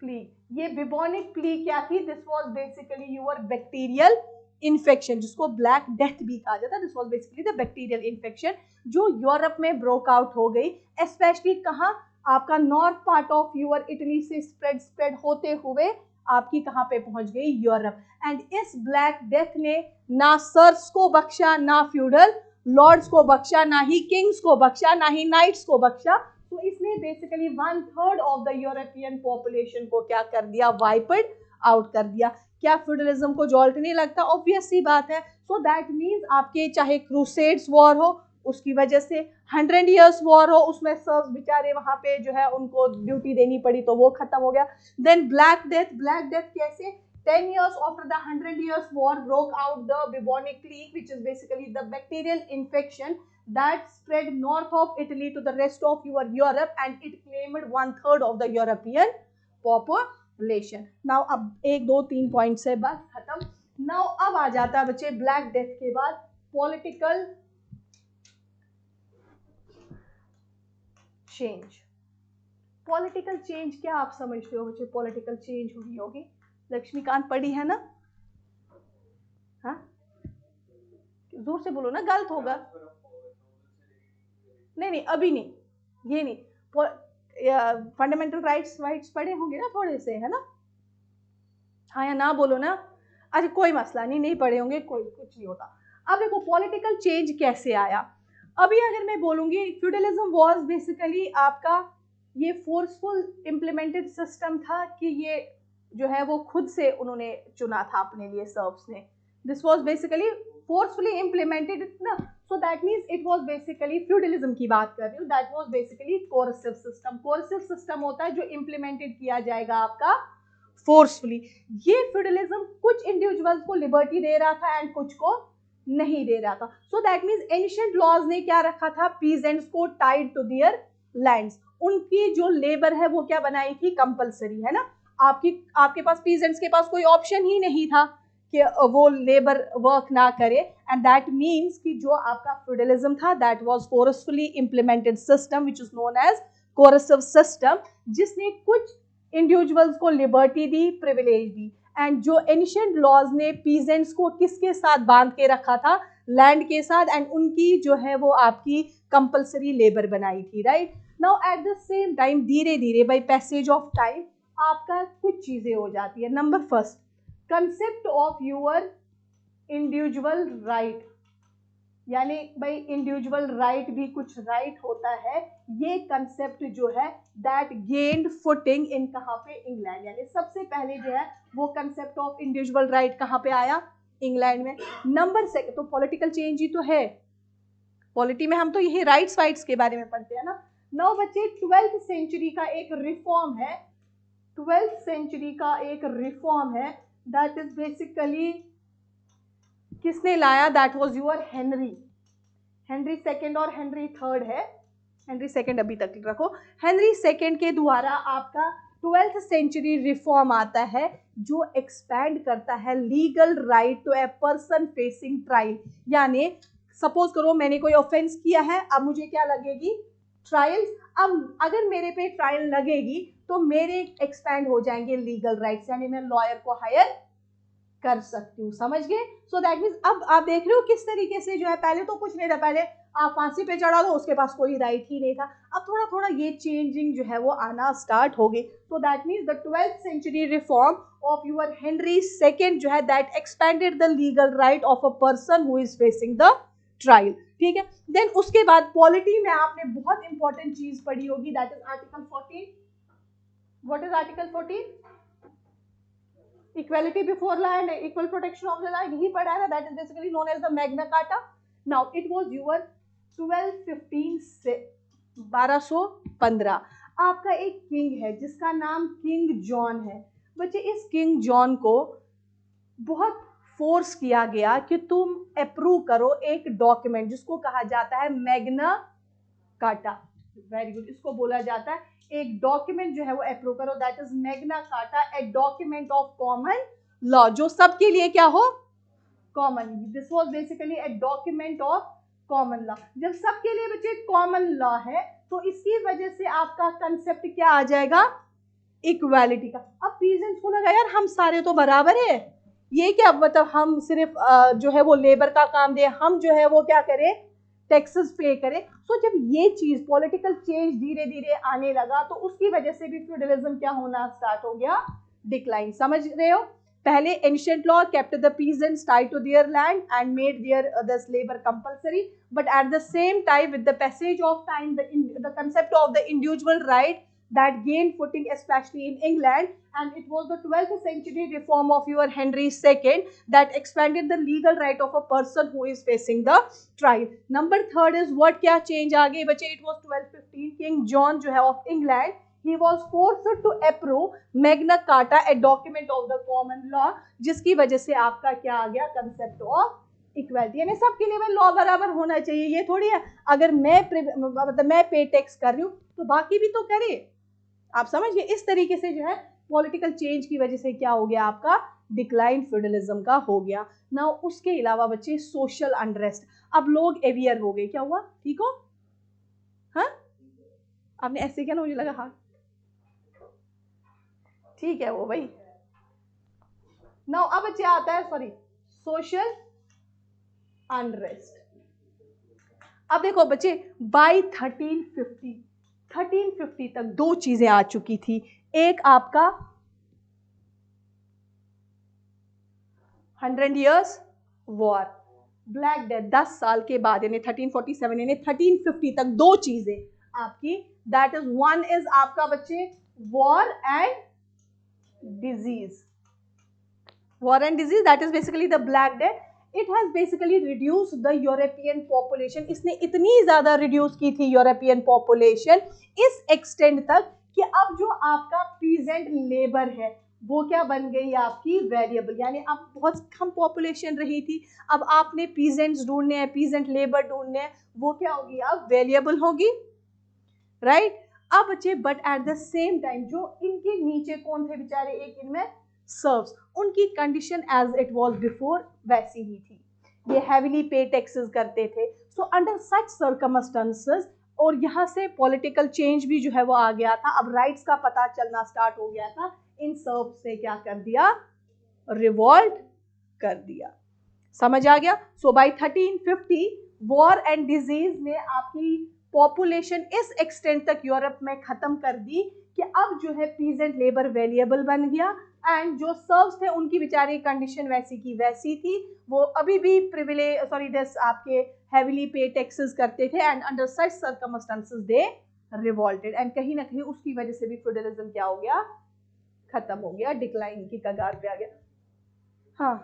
प्लीग। ये बिबोनिक प्लीग क्या थी, this was basically your bacterial infection, जिसको ब्लैक डेथ भी कहा जाता है। This was basically the bacterial infection जो यूरोप में ब्रोक आउट हो गई, स्पेशली कहाँ, आपका north part of your Italy से स्प्रेड होते हुए आपकी कहाँ पे पहुंच गई, यूरोप। एंड इस ब्लैक डेथ ने ना सर्स को बख्शा, ना फ्यूडल लॉर्ड्स को बख्शा, ना ही किंग्स को बख्शा, ना ही नाइट्स को बख्शा। तो इसने basically 1/3 of the European population को क्या कर दिया, वाइपड आउट कर दिया। क्या फ्यूडलिज्म को जॉल्ट नहीं लगता, ऑब्वियस सी बात है। सो दैट मीन्स आपके चाहे क्रूसेड्स वॉर हो, उसकी वजह से 100 years वॉर हो, उसमें सर्व्स बेचारे वहाँ पे जो है उनको ड्यूटी देनी पड़ी तो वो खत्म हो गया. देन ब्लैक डेथ कैसे? 10 years after the 100 years war broke out the bubonic plague, which is basically the bacterial infection that spread north of Italy to the rest of Europe, and it claimed 1/3 of the European population. Now अब 1 2 3 point से बस खत्म. Now अब आ जाता है बच्चे black death के बाद पॉलिटिकल चेंज. पॉलिटिकल चेंज क्या आप समझते हो बच्चे? पॉलिटिकल चेंज हुई होगी. लक्ष्मीकांत पढ़ी है ना? हाँ, जोर से बोलो ना, गलत होगा. नहीं अभी नहीं, ये नहीं. फंडामेंटल राइट्स पढ़े होंगे ना थोड़े से, है ना? हाँ या ना बोलो ना. अच्छा कोई मसला नहीं पढ़े होंगे, कोई कुछ नहीं होता. अब देखो पॉलिटिकल चेंज कैसे आया. अभी अगर मैं बोलूंगी फ्यूडलिज्म वाज बेसिकली आपका ये फोर्सफुल इम्प्लीमेंटेड सिस्टम था कि ये जो है वो खुद से उन्होंने चुना था अपने लिए सर्व्स ने. This was basically forcefully implemented ना. So that means it was basically feudalism की बात कर रही हूँ. That was basically coercive system. Coercive system होता है जो इम्प्लीमेंटेड किया जाएगा आपका फोर्सफुली. ये फ्यूडलिज्म कुछ इंडिविजुअल्स को लिबर्टी दे रहा था एंड कुछ को नहीं दे रहा था. So that means ancient laws ने क्या रखा था? पीजेंट्स को टाइड टू देयर लैंड्स. उनकी जो लेबर है वो क्या बनाई थी? कंपलसरी, है ना? आपके पास पीजेंट्स के पास कोई ऑप्शन ही नहीं था कि वो लेबर वर्क ना करे. एंड दैट मीन्स कि जो आपका फ्यूडलिज्म था that was forcefully implemented system which is known as coercive system, जिसने कुछ इंडिविजुअल्स को लिबर्टी दी, प्रिविलेज दी. एंड जो एंशिएंट लॉज ने पीजेंट्स को किसके साथ बांध के रखा था? लैंड के साथ. एंड उनकी जो है वो आपकी कंपलसरी लेबर बनाई थी. Right now at the same time धीरे धीरे बाय पैसेज ऑफ टाइम आपका कुछ चीजें हो जाती है. Number first, concept of your individual right, यानी भाई इंडिविजुअल राइट भी कुछ राइट होता है. ये कंसेप्ट जो है दैट गेन्ड फुटिंग इन कहाँ पे? इंग्लैंड. यानी सबसे पहले जो है वो कंसेप्ट ऑफ इंडिविजुअल राइट कहाँ पे आया? इंग्लैंड में. नंबर सेकंड, तो पॉलिटिकल चेंज ही तो है. पॉलिटी में हम तो यही राइट्स वाइट्स के बारे में पढ़ते हैं ना. नाउ बच्चे 12th सेंचुरी का एक रिफॉर्म है. 12th सेंचुरी का एक रिफॉर्म है दैट इज बेसिकली किसने लाया? That was your Henry second और हेनरी थर्ड है. हेनरी सेकेंड अभी तक रखो. हेनरी सेकेंड के द्वारा आपका 12th सेंचुरी रिफॉर्म आता है जो एक्सपैंड करता है legal right to a person facing trial. यानी सपोज करो मैंने कोई ऑफेंस किया है, अब मुझे क्या लगेगी? ट्रायल्स. अब अगर मेरे पे ट्रायल लगेगी तो मेरे एक्सपैंड हो जाएंगे लीगल राइट्स, यानी मैं लॉयर को हायर कर सकती हूँ. समझ गए? सो दैट मीन्स अब आप देख रहे हो किस तरीके से जो है, पहले तो कुछ नहीं था, पहले आप फांसी पे चढ़ा दो, उसके पास कोई राइट ही नहीं था. अब थोड़ा थोड़ा ये चेंजिंग जो है वो आना स्टार्ट हो गई. So that means the 12th century reform of your Henry second जो है that expanded the legal right of a person who is facing the trial. ठीक है. देन उसके बाद पॉलिटी में आपने बहुत इंपॉर्टेंट चीज पढ़ी होगी that is article 14. What is article 14? Equality before law and equal protection of the law. यही पढ़ा है ना. That is basically known as the Magna Carta. Now it was your 1215 से 1215. आपका एक किंग है जिसका नाम किंग जॉन है. बच्चे इस किंग जॉन को बहुत फोर्स किया गया कि तुम अप्रूव करो एक डॉक्यूमेंट जिसको कहा जाता है मैग्ना कार्टा. Very good. इसको बोला जाता है एक डॉक्यूमेंट जो है वो अप्रूव करो. That is Magna carta, A document of common law, जो सबके लिए क्या हो? Common. This was basically A document of common law. जब सबके लिए बच्चे कॉमन लॉ है तो इसकी वजह से आपका कंसेप्ट क्या आ जाएगा? इक्वालिटी का. अब पीजेंट्स को लगा यार हम सारे तो बराबर है, ये क्या मतलब हम सिर्फ जो है वो लेबर का काम दे, हम जो है वो क्या करें? टैक्सेस पे करें. सो जब ये चीज पॉलिटिकल चेंज धीरे धीरे आने लगा तो उसकी वजह से भी फ्यूडलिज्म क्या होना स्टार्ट हो गया? डिक्लाइन. समझ रहे हो? पहले ancient law kept the peasants tied to their land and made this labor compulsory, but at the same time with the passage of time the concept of the individual right that gained footing especially in England, and it was the 12th century reform of your Henry II that expanded the legal right of a person who is facing the trial. Number third is what, क्या change आ गई बच्चे? It was 1215 King John जो है of England, he was forced to approve Magna Carta, a document of the common law, जिसकी वजह से आपका क्या आ गया? concept of इक्वलिटी, यानी सबके लिए लॉ बराबर होना चाहिए। ये थोड़ी है अगर मैं पे टैक्स कर रही हूँ तो बाकी भी तो करे। आप समझिए, इस तरीके से जो है पॉलिटिकल चेंज की वजह से क्या हो गया? आपका डिक्लाइन फ्यूडलिज्म का हो गया ना। उसके अलावा बच्चे सोशल अनरेस्ट, अब लोग एवियर हो गए। क्या हुआ? ठीक हो? हाँ, आपने ऐसे क्या ना, मुझे लगा हाँ ठीक है वो भाई। नाउ अब बच्चे आता है सॉरी सोशल अनरेस्ट। अब देखो बच्चे, बाय 1350 तक दो चीजें आ चुकी थी। एक आपका 100 इयर्स वॉर, ब्लैक डेथ 10 साल के बाद, यानी 1347 यानी 1350 तक दो चीजें आपकी, दैट इज वन इज आपका बच्चे war and disease. War and disease that is basically the black death. It has basically reduce the European population. इसने इतनी ज्यादा रिड्यूस की थी यूरोपियन पॉपुलेशन इस एक्सटेंड तक कि अब जो आपका पीजेंट लेबर है वो क्या बन गई? आपकी वेरिएबल, यानी अब बहुत कम पॉपुलेशन रही थी, अब आपने पीजेंट्स ढूंढने हैं, पीजेंट लेबर ढूंढने हैं, वो क्या होगी? अब वेरिएबल होगी, राइट? अब बच्चे but at the same time जो इनके नीचे कौन थे बेचारे? एक इनमें सर्व्स, उनकी condition as it was before वैसी ही थी। ये हैवीली पे टैक्सेस करते थे। सो अंडर सच सर्कमस्टेंसेस, और यहाँ से पॉलिटिकल चेंज भी जो है वो आ गया था। अब राइट्स का पता चलना स्टार्ट हो गया था। इन सर्व्स ने क्या कर दिया? रिवॉल्ट कर दिया। समझ आ गया? सो बाय 1350 वॉर एंड डिजीज ने आपकी पॉपुलेशन इस एक्सटेंट तक यूरोप में खत्म कर दी कि अब जो है पीजेंट लेबर वेरिएबल बन गया, एंड जो सर्व्स थे उनकी बेचारी कंडीशन वैसी की वैसी थी। वो अभी भी दिस आपके हेवीली पे टैक्सेस करते थे, and under such circumstances they revolted, and कहीं ना कहीं उसकी वजह से भी फ्यूडलिज्म क्या हो गया? खत्म हो गया, डिक्लाइन की कगार पे आ गया। हाँ,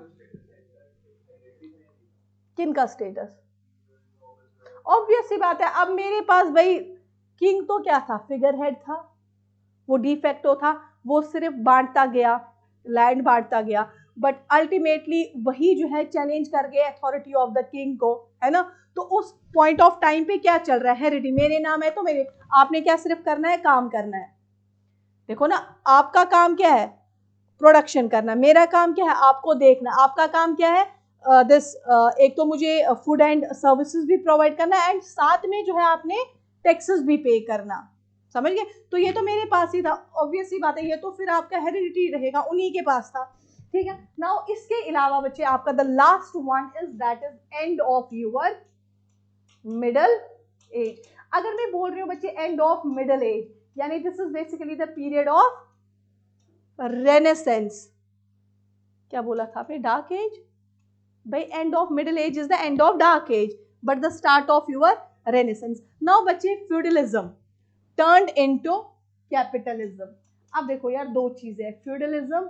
किनका स्टेटस? ऑब्वियस सी बात है, अब मेरे पास भाई किंग तो क्या था? फिगर हेड था, वो डिफेक्टो था, वो सिर्फ बांटता गया, लैंड बांटता गया, बट अल्टीमेटली वही जो है चैलेंज कर गया अथॉरिटी ऑफ द किंग को, है ना? तो उस पॉइंट ऑफ टाइम पे क्या चल रहा है? हेरिडिटी, मेरे नाम है तो मेरे, आपने क्या सिर्फ करना है? काम करना है। देखो ना, आपका काम क्या है? प्रोडक्शन करना। मेरा काम क्या है? आपको देखना। आपका काम क्या है? एक तो मुझे फूड एंड सर्विसेज भी प्रोवाइड करना है, एंड साथ में जो है आपने टैक्सेस भी पे करना। समझ गए? तो ये तो मेरे पास ही था, ऑब्वियस ही बात है, ये तो फिर आपका हेरिडिटी रहेगा, उन्हीं के पास था। ठीक है। नाउ इसके अलावा बच्चे आपका the last one is that is end of your middle age. अगर मैं बोल रही हूँ बच्चे एंड ऑफ मिडल एज, यानी this is basically the period of renaissance. क्या बोला था आपने? Dark age? भाई end of middle age is the end of dark age, but the start of your renaissance. Now बच्चे फ्यूडलिज्म turned into capitalism। अब देखो यार, दो चीजें हैं, feudalism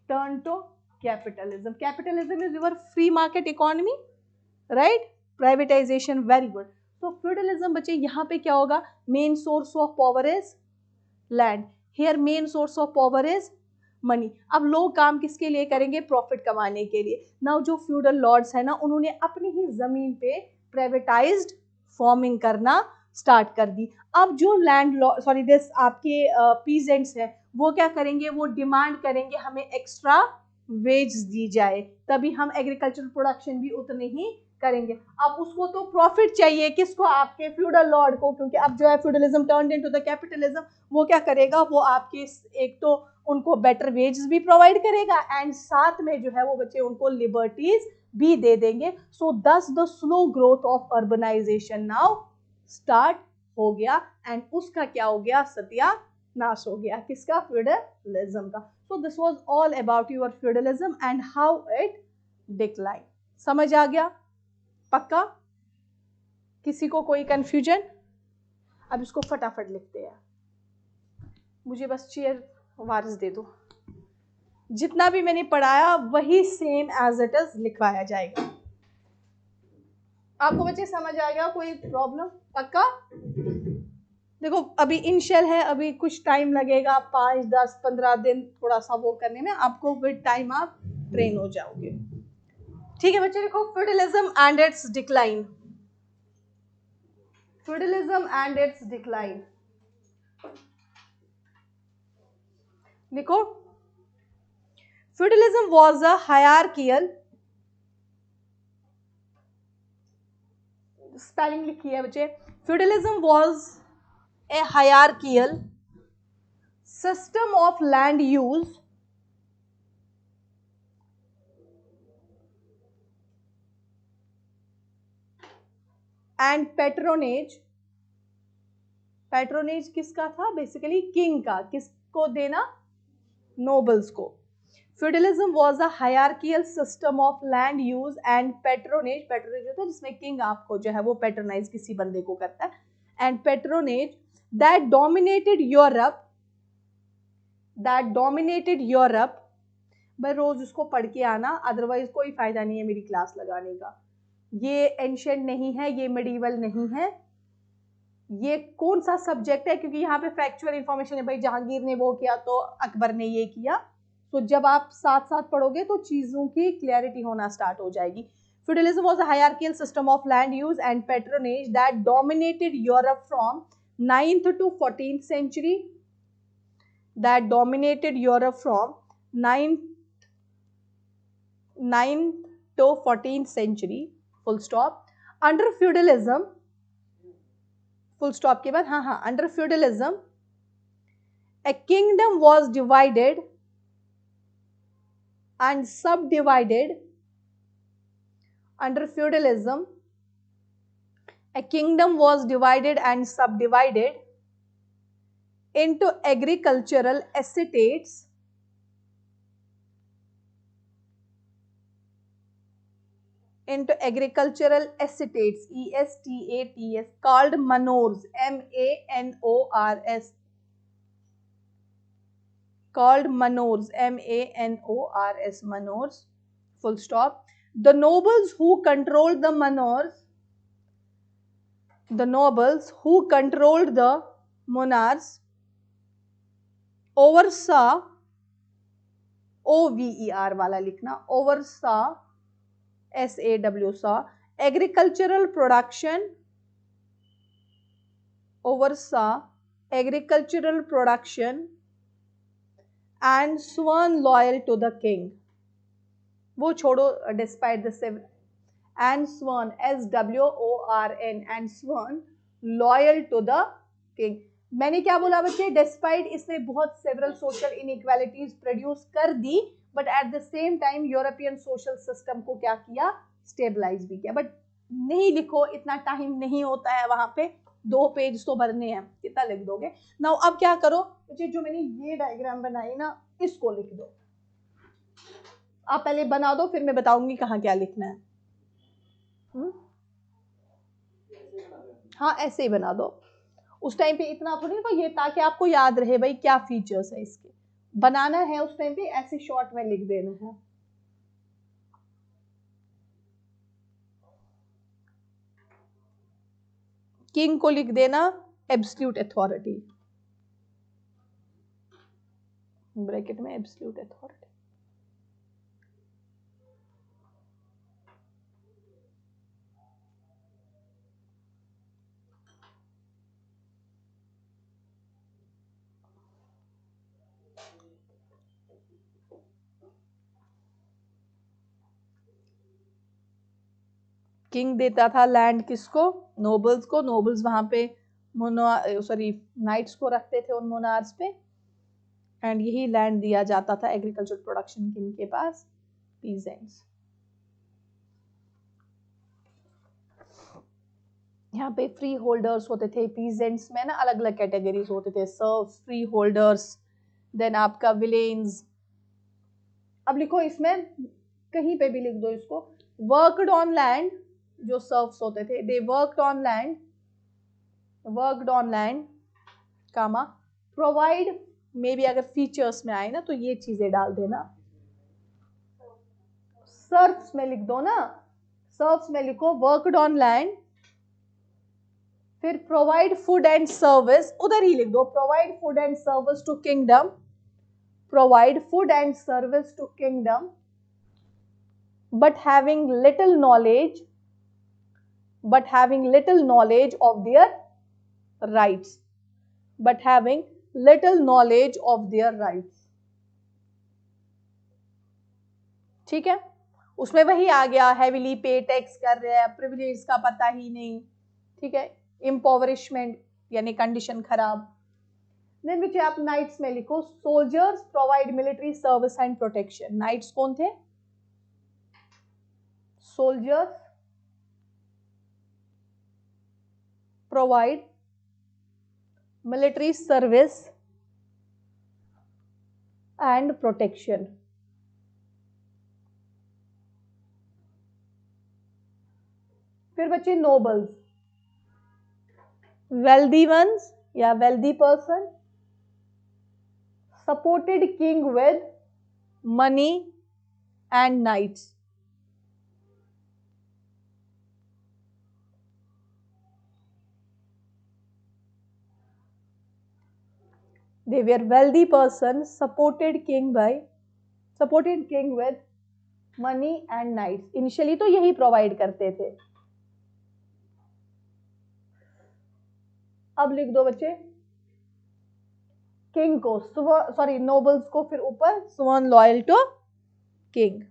turn to capitalism. Capitalism is your free market economy, right? Privatisation, very good. तो feudalism बच्चे यहाँ पे क्या होगा? Main source of power is land, here main source of power is money. अब लोग काम किसके लिए करेंगे? प्रॉफिट कमाने के लिए। नाउ जो फ्यूडल लॉर्ड्स है ना, उन्होंने अपनी ही जमीन पे प्राइवेटाइज्ड फार्मिंग करना स्टार्ट कर दी। अब जो लैंड दिस आपके पीजेंट्स हैं, वो क्या करेंगे? वो डिमांड करेंगे हमें एक्स्ट्रा वेज दी जाए, तभी हम एग्रीकल्चरल प्रोडक्शन भी उतने ही करेंगे। अब उसको तो प्रॉफिट चाहिए, किसको? आपके फ्यूडल लॉर्ड को, क्योंकि अब जो है feudalism turned into the capitalism. वो क्या करेगा? वो आपके एक तो उनको बेटर वेजेस भी प्रोवाइड करेगा, एंड साथ में जो है वो बच्चे उनको लिबर्टीज भी दे देंगे। So thus the slow growth of urbanisation now start हो गया, एंड उसका क्या हो गया? सत्यानाश हो गया। किसका? फ्यूडलिज्म का। So this was all about your feudalism and how it decline. समझ आ गया? पक्का? किसी को कोई कंफ्यूजन? अब इसको फटाफट लिखते हैं। मुझे बस चेयर वारिस दे दो, जितना भी मैंने पढ़ाया वही सेम एज इट इज लिखवाया जाएगा। आपको बच्चे समझ आएगा? कोई प्रॉब्लम? पक्का? देखो अभी इनिशियल है, अभी कुछ टाइम लगेगा, 5, 10, 15 दिन थोड़ा सा वो करने में, आपको विद टाइम आप ट्रेन हो जाओगे। ठीक है बच्चे, देखो feudalism and its decline. Feudalism and its decline लिखो। Feudalism was a hierarchical, spelling लिखी है बच्चे, feudalism was a hierarchical system of land use and patronage। Patronage किसका था? बेसिकली किंग का। किसको देना? नोबल्स को। Feudalism was a hierarchical system of land use and patronage, patronage होता है जिसमें किंग आपको जो है वो पैट्रोनाइज किसी बंदे को करता है, and patronage that dominated Europe, that dominated Europe. भाई रोज उसको पढ़ के आना, अदरवाइज कोई फायदा नहीं है मेरी क्लास लगाने का। ये एंशिएंट नहीं है, ये मेडिवल नहीं है, ये कौन सा सब्जेक्ट है? क्योंकि यहाँ पे फैक्चुअल इंफॉर्मेशन है, भाई जहांगीर ने वो किया तो अकबर ने ये किया। तो जब आप साथ साथ पढ़ोगे तो चीजों की क्लैरिटी होना स्टार्ट हो जाएगी। Feudalism was a hierarchical system of land use and patronage that dominated Europe from 9th to 14th century, that dominated Europe from 9th to 14th century, full stop. Under feudalism, full stop के बाद हाँ, under feudalism a kingdom was divided and subdivided। Under feudalism a kingdom was divided and subdivided into agricultural estates, into agricultural estates, ESTATS, called manors, MANORS, called manors, MANORS, manors, full stop. The nobles who controlled the manors, the nobles who controlled the monarchs oversaw, OVER वाला लिखना, oversaw, SAW, saw agricultural production, oversaw agricultural production and sworn loyal to the king। वो छोड़ो, despite the seven, and sworn, SWORN, and sworn loyal to the king। मैंने क्या बोला बच्चे? Despite इसने बहुत सेवरल सोशल इनइक्वालिटीज प्रोड्यूस कर दी, but at the same time European social system को क्या किया? स्टेबलाइज भी किया। बट नहीं लिखो, इतना टाइम नहीं होता है वहां पे, 2 पेज तो भरने हैं, कितना लिख दोगे? नाउ अब क्या करो बच्चे, जो मैंने ये डायग्राम बनाई ना, इसको लिख दो। आप पहले बना दो, फिर मैं बताऊंगी कहाँ क्या लिखना है। हाँ ऐसे ही बना दो, उस टाइम पे इतना थोड़ी ना ये, ताकि आपको याद रहे भाई क्या फीचर्स है इसके। बनाना है उस टाइम पे ऐसे शॉर्ट में लिख देना है। किंग को लिख देना एब्सोल्यूट अथॉरिटी, ब्रैकेट में एब्सोल्यूट अथॉरिटी। किंग देता था लैंड किसको? नोबल्स को। नोबल्स वहां पे नाइट्स को रखते थे उन मोनार्स पे, एंड यही लैंड दिया जाता था एग्रीकल्चर प्रोडक्शन किनके पास? पीजेंट्स। यहाँ पे फ्री होल्डर्स होते थे, पीजेंट्स में ना अलग अलग कैटेगरीज होते थे, सर्व्स, फ्री होल्डर्स, देन आपका विलेन्स। अब लिखो इसमें, कहीं पे भी लिख दो इसको, वर्कड ऑन लैंड, जो सर्व्स होते थे, they worked on land, comma, provide may be अगर फीचर्स में आए ना तो ये चीजें डाल देना। सर्व्स में लिख दो ना, सर्व्स में लिखो वर्कड ऑन लैंड, फिर प्रोवाइड फूड एंड सर्विस, उधर ही लिख दो provide food and service to kingdom, provide food and service to kingdom, but having little knowledge of their rights, but having little knowledge of their rights। ठीक है, उसमें वही आ गया, हैवीली पे टैक्स कर रहे हैं, प्रिविलेज का पता ही नहीं, ठीक है, इम्पोवरिशमेंट यानी कंडीशन खराब। देन बच्चे आप नाइट्स में लिखो soldiers provide military service and protection. Knights कौन थे? Soldiers provide military service and protection. फिर बच्चे नोबल्स, वेल्दी वंस या wealthy person supported king with money and knights. They were wealthy persons supported king with money and knights। Initially तो यही provide करते थे। अब लिख दो बच्चे किंग को, सॉरी नोबल्स को, फिर ऊपर sworn loyal to king.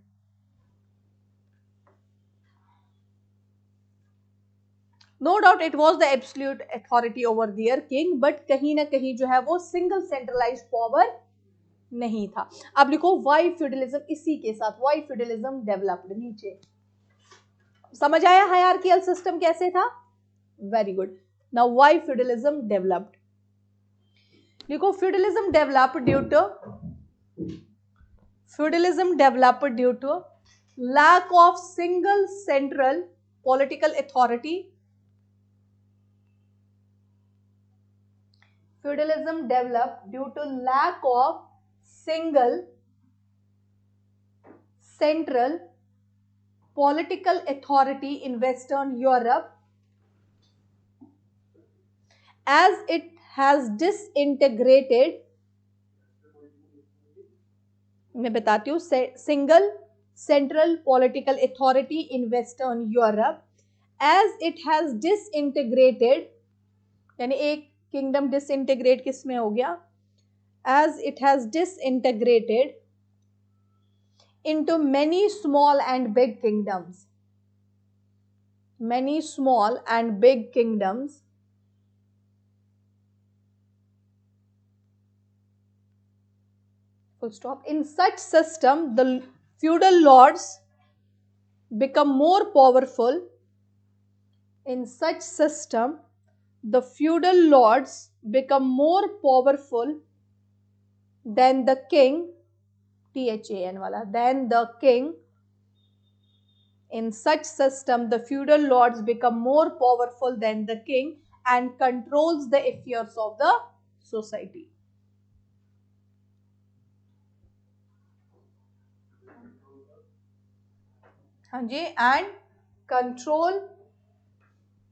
No doubt it was the absolute authority over their king, but कहीं ना कहीं जो है वो सिंगल सेंट्रलाइज्ड पावर नहीं था। अब लिखो वाई फ्यूडलिज्म, इसी के साथ वाई फ्यूडलिज्म डेवलप्ड। नीचे समझ आया हायरार्कियल सिस्टम कैसे था? Very good. Now why feudalism developed, लिखो feudalism developed due to lack of single central political authority. Feudalism developed due to lack of single central political authority in Western Europe, as it has disintegrated, मैं बताती हूँ, single central political authority in Western Europe, as it has disintegrated, यानी एक kingdom disintegrate किस में हो गया? As it has disintegrated into many small and big kingdoms, many small and big kingdoms, full stop. In such system the feudal lords become more powerful. In such system the feudal lords become more powerful than the king, THAN wala, than the king. In such system the feudal lords become more powerful than the king and controls the affairs of the society. हाँ जी, and control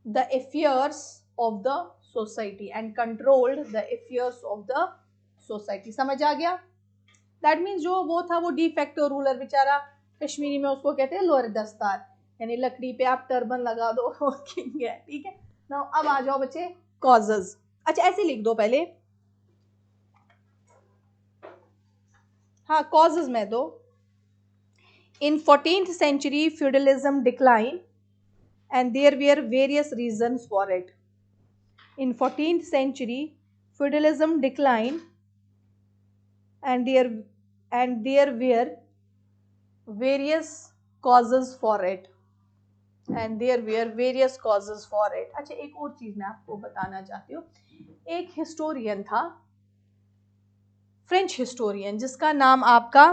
the affairs of the society, and controlled the affairs of the society। समझ आ गया? That means जो वो था वो de facto ruler बेचारा, कश्मीरी में उसको कहते हैं लोअर दस्तार, यानी लकड़ी पे आप टर्बन लगा दो वो किंग है। ठीक है ना। अब आ जाओ बच्चे कॉजेज। अच्छा ऐसे लिख दो पहले, हाँ कॉजेज में दो। इन 14th century feudalism declined and there were various reasons for it. In 14th century feudalism declined and there were various causes for it, and there were various causes for it। अच्छा एक और चीज मैं आपको बताना चाहती हूँ, एक हिस्टोरियन था, फ्रेंच हिस्टोरियन, जिसका नाम आपका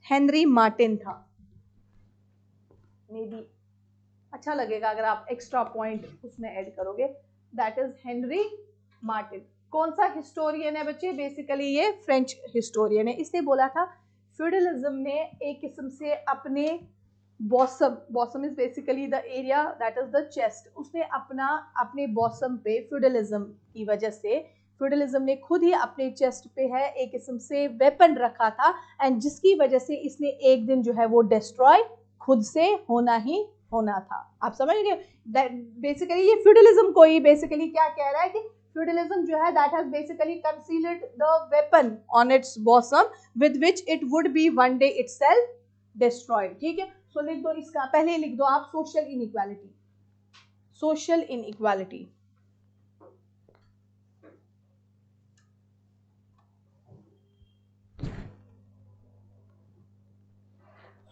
हेनरी मार्टिन था। मे बी अच्छा लगेगा अगर आप एक्स्ट्रा पॉइंट उसमें ऐड करोगे, दैट इज हेनरी मार्टिन। कौन सा हिस्टोरियन है बच्चे? बेसिकली ये फ्रेंच हिस्टोरियन है। इसने बोला था फ्यूडलिज्म ने एक किस्म से अपने bosom is basically the area that is the chest, उसने अपने बॉसम पे फ्यूडलिज्म की वजह से, फ्यूडलिज्म ने खुद ही अपने चेस्ट पे है एक किस्म से वेपन रखा था, एंड जिसकी वजह से इसने एक दिन जो है वो डिस्ट्रॉय खुद से होना ही होना था। आप समझ गए? बेसिकली ये फ्यूडलिज्म को ही बेसिकली क्या कह रहा है कि फ्यूडलिज्म जो है that has basically concealed the weapon on it's bosom with which it would B one day itself destroyed. ठीक है, सो लिख दो इसका, पहले लिख दो आप social inequality. Social inequality,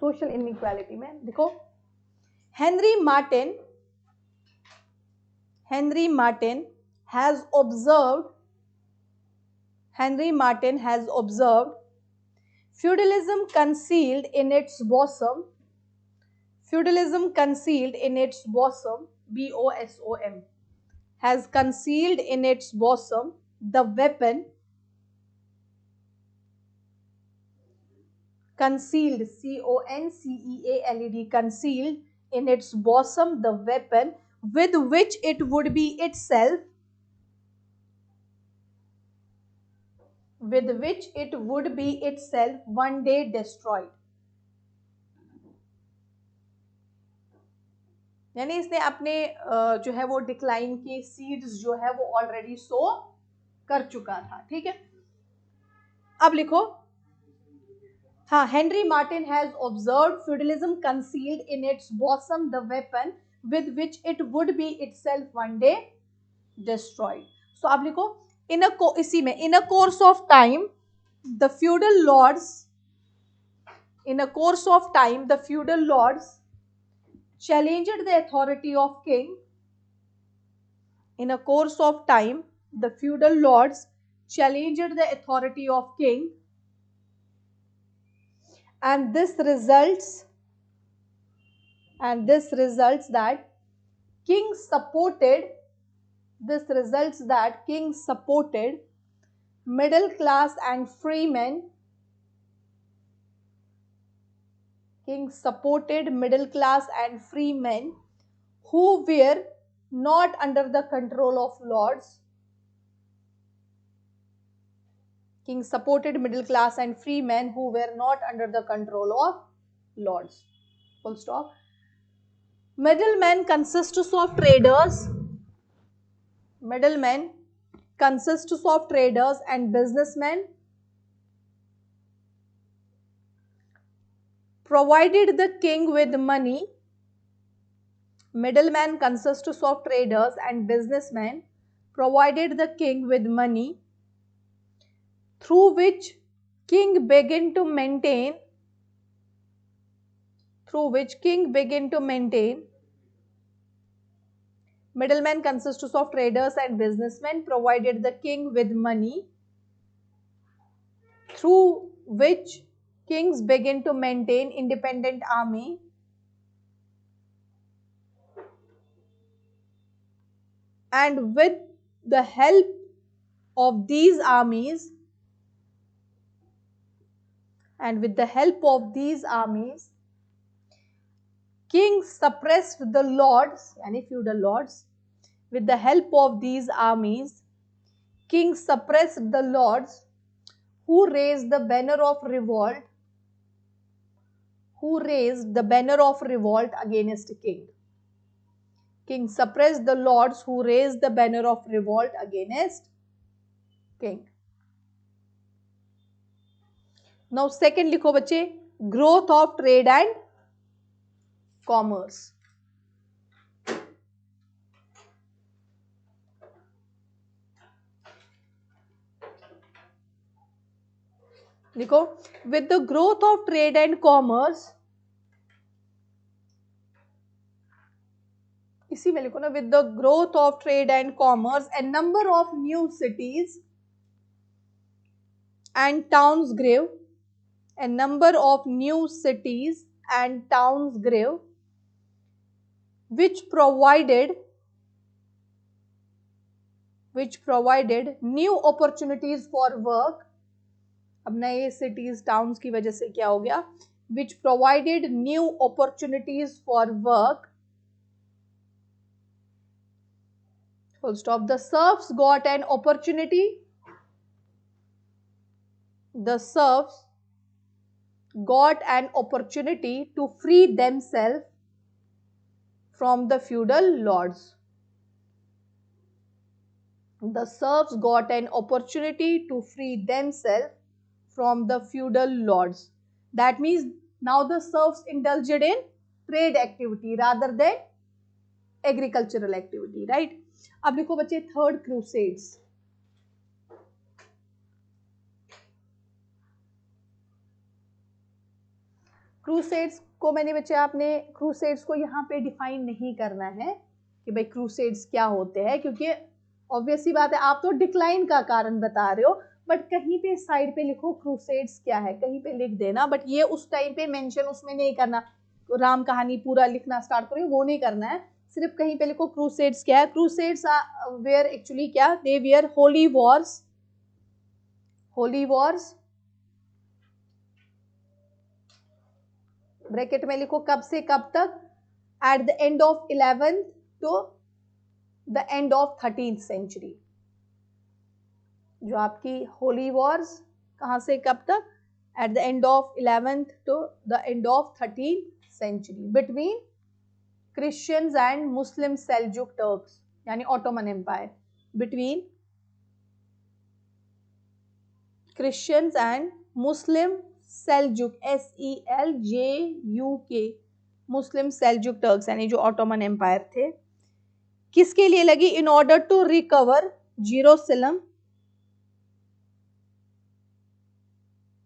social inequality में देखो, Henry Martin has observed feudalism concealed in its bosom, BOSOM, has concealed in its bosom the weapon, concealed, CONCEALED, concealed in its bosom the weapon with which it would be itself, one day destroyed। यानी इसने अपने जो है वो decline के seeds जो है वो ऑलरेडी सो कर चुका था। ठीक है, अब लिखो, हाँ, Henry Martin has observed feudalism concealed in its bosom the weapon with which it would be itself one day destroyed. So अब लिखो, इसी में in a course of time the feudal lords challenged the authority of king. In a course of time, the feudal lords challenged the authority of king, and this results that king supported middle class and free men, who were not under the control of lords. King supported middle class and free men who were not under the control of lords. Full stop. Middlemen consists of traders and businessmen, provided the king with money. Middlemen consists of traders and businessmen, provided the king with money, through which king began to maintain Middlemen consists of traders and businessmen, provided the king with money, through which kings began to maintain independent army, and with the help of these armies, king suppressed the lords, yani feudal lords. With the help of these armies, king suppressed the lords who raised the banner of revolt against king. King suppressed the lords who raised the banner of revolt against king. Now second लिखो बच्चे, growth of trade and commerce. लिखो, with the growth of trade and commerce, इसी में लिखो ना, with the growth of trade and commerce, a number of new cities and towns grew. Which provided which provided new opportunities for work. अब नए cities towns की वजह से क्या हो गया, which provided new opportunities for work. Full stop. The serfs got an opportunity. The serfs got an opportunity to free themselves from the feudal lords. The serfs got an opportunity to free themselves from the feudal lords. That means now the serfs indulged in trade activity rather than agricultural activity, right? अब लिखो बच्चे third crusades. Crusades को मैंने बच्चे आपने crusades को यहाँ पे डिफाइन नहीं करना है कि भाई क्रूसेड्स क्या होते हैं, क्योंकि ऑब्वियस सी बात है आप तो डिक्लाइन का कारण बता रहे हो, बट कहीं पे साइड पे लिखो क्रूसेड्स क्या है, कहीं पे लिख देना, बट ये उस टाइम पे मेंशन उसमें नहीं करना, राम कहानी पूरा लिखना स्टार्ट करो वो नहीं करना है, सिर्फ कहीं पे लिखो क्रूसेड्स क्या है. क्रूसेड्स वेयर एक्चुअली क्या, they were holy wars. Holy wars bracket में लिखो कब से कब तक, at the end of 11th to the end of 13th century. जो आपकी होली वॉर्स कहां से कब तक, at the end of 11th to the end of 13th century, between Christians and Muslim Seljuk Turks, यानी Ottoman Empire, between Christians and Muslim Seljuk, SELJUK, Muslim Seljuk Turks यानी जो Ottoman Empire थे. किसके लिए लगी, in order to recover Jerusalem,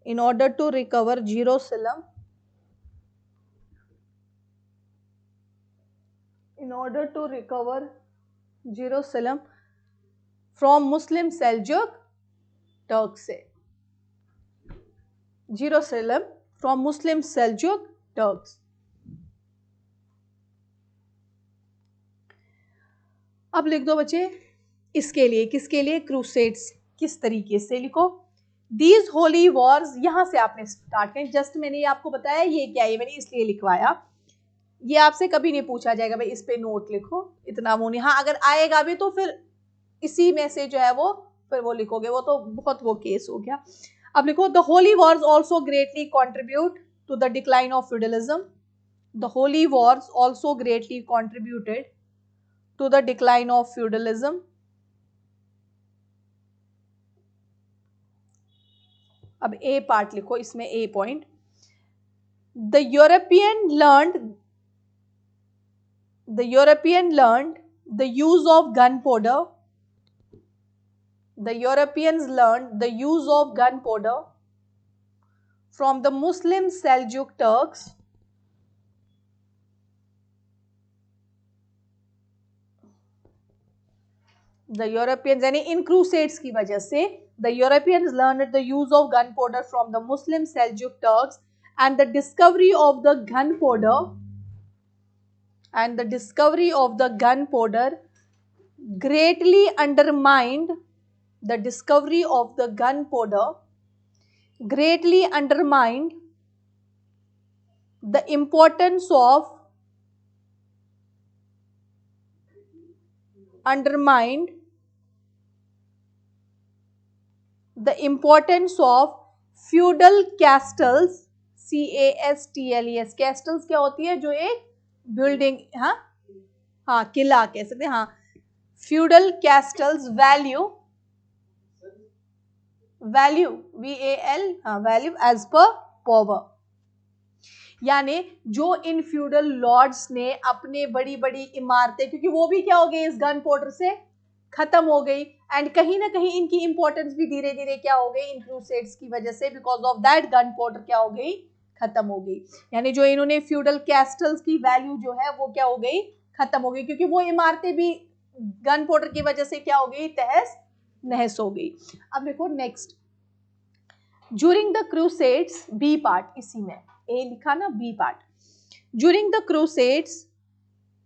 in order to recover Jerusalem, in order to recover Jerusalem from Muslim Seljuk Turks से, Jerusalem from Muslim Seljuk Turks. अब लिख दो बच्चे इसके लिए, किसके लिए, क्रूसेड्स किस तरीके से लिखो. These holy wars, यहां से आपने स्टार्ट करें. जस्ट मैंने ये आपको बताया ये क्या है, मैंने इसलिए लिखवाया, ये आपसे कभी नहीं पूछा जाएगा भाई इस पे नोट लिखो, इतना वो नहीं. हाँ अगर आएगा भी तो फिर इसी में से जो है वो फिर वो लिखोगे, वो तो बहुत वो केस हो गया. अब लिखो the holy wars also greatly contribute to the decline of feudalism. The holy wars also greatly contributed to the decline of feudalism. अब ए पार्ट लिखो, इसमें a point. The European learned the use of gun powder. The Europeans learned the use of gunpowder from the Muslim Seljuk Turks. The Europeans यानी इन crusades की वजह से the Europeans learned the use of gunpowder from the Muslim Seljuk Turks, and the discovery of the gunpowder greatly undermined the importance of feudal castles. CASTLES, castles क्या होती है, जो एक building, हाँ किला कह सकते हैं, हाँ feudal castles value value as per power. यानी जो इन फ्यूडल लॉर्ड्स ने अपने बड़ी बड़ी इमारतें, क्योंकि वो भी क्या हो गई इस गन पाउडर से खत्म हो गई, एंड कहीं ना कहीं इनकी इंपॉर्टेंस भी धीरे धीरे क्या हो गई इन क्रूसेड्स की वजह से, because of that gun powder क्या हो गई, खत्म हो गई. यानी जो इन्होंने फ्यूडल कैस्टल्स की वैल्यू जो है वो क्या हो गई, खत्म हो गई, क्योंकि वो इमारतें भी गन पाउडर की वजह से क्या हो गई, तहस नहस हो गई. अब देखो next, during the crusades, B part, इसी में ए लिखा ना, B part. During the crusades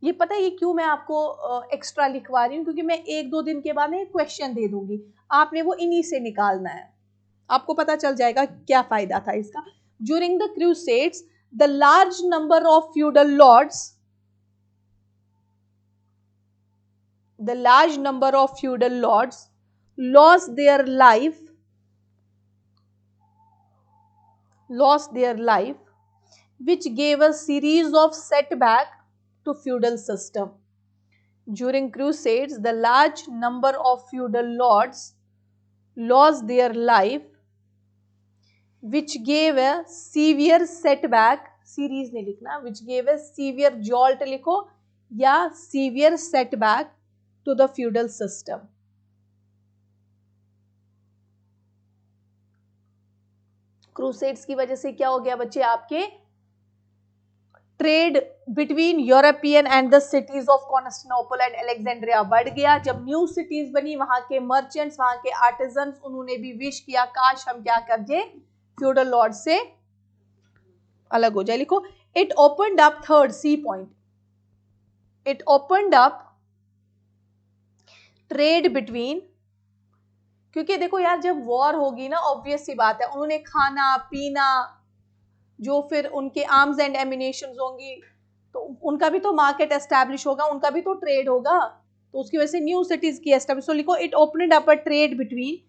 ये पता है ये क्यों मैं आपको एक्स्ट्रा लिखवा रही हूँ, क्योंकि मैं 1-2 दिन के बाद में क्वेश्चन दे दूंगी, आपने वो इन्हीं से निकालना है, आपको पता चल जाएगा क्या फायदा था इसका। During the crusades the large number of feudal Lord's, the large number of feudal lords lost their life, which gave a series of setback to feudal system. During crusades the large number of feudal lords lost their life, which gave a severe setback, series नहीं लिखना, which gave a severe jolt लिखो या severe setback to the feudal system. Crusades की वजह से क्या हो गया बच्चे, आपके trade between European and the cities of Constantinople and Alexandria बढ़ गया। जब न्यू सिटीज बनी, वहां के मर्चेंट्स, वहां के आर्टिजन्स, उन्होंने भी विश किया काश हम क्या कर जाए, फ्यूडल लॉर्ड से अलग हो जाए। लिखो, it opened up, third C point, it opened up trade between, क्योंकि देखो यार जब वॉर होगी ना, ऑब्वियस सी बात है उन्होंने खाना पीना, जो फिर उनके आर्म्स एंड एमिनेशंस होंगी, तो उनका भी तो मार्केट एस्टैब्लिश होगा, उनका भी तो ट्रेड होगा, तो उसकी वजह से न्यू सिटीज की एस्टैब्लिश। तो लिखो, it opened up a trade between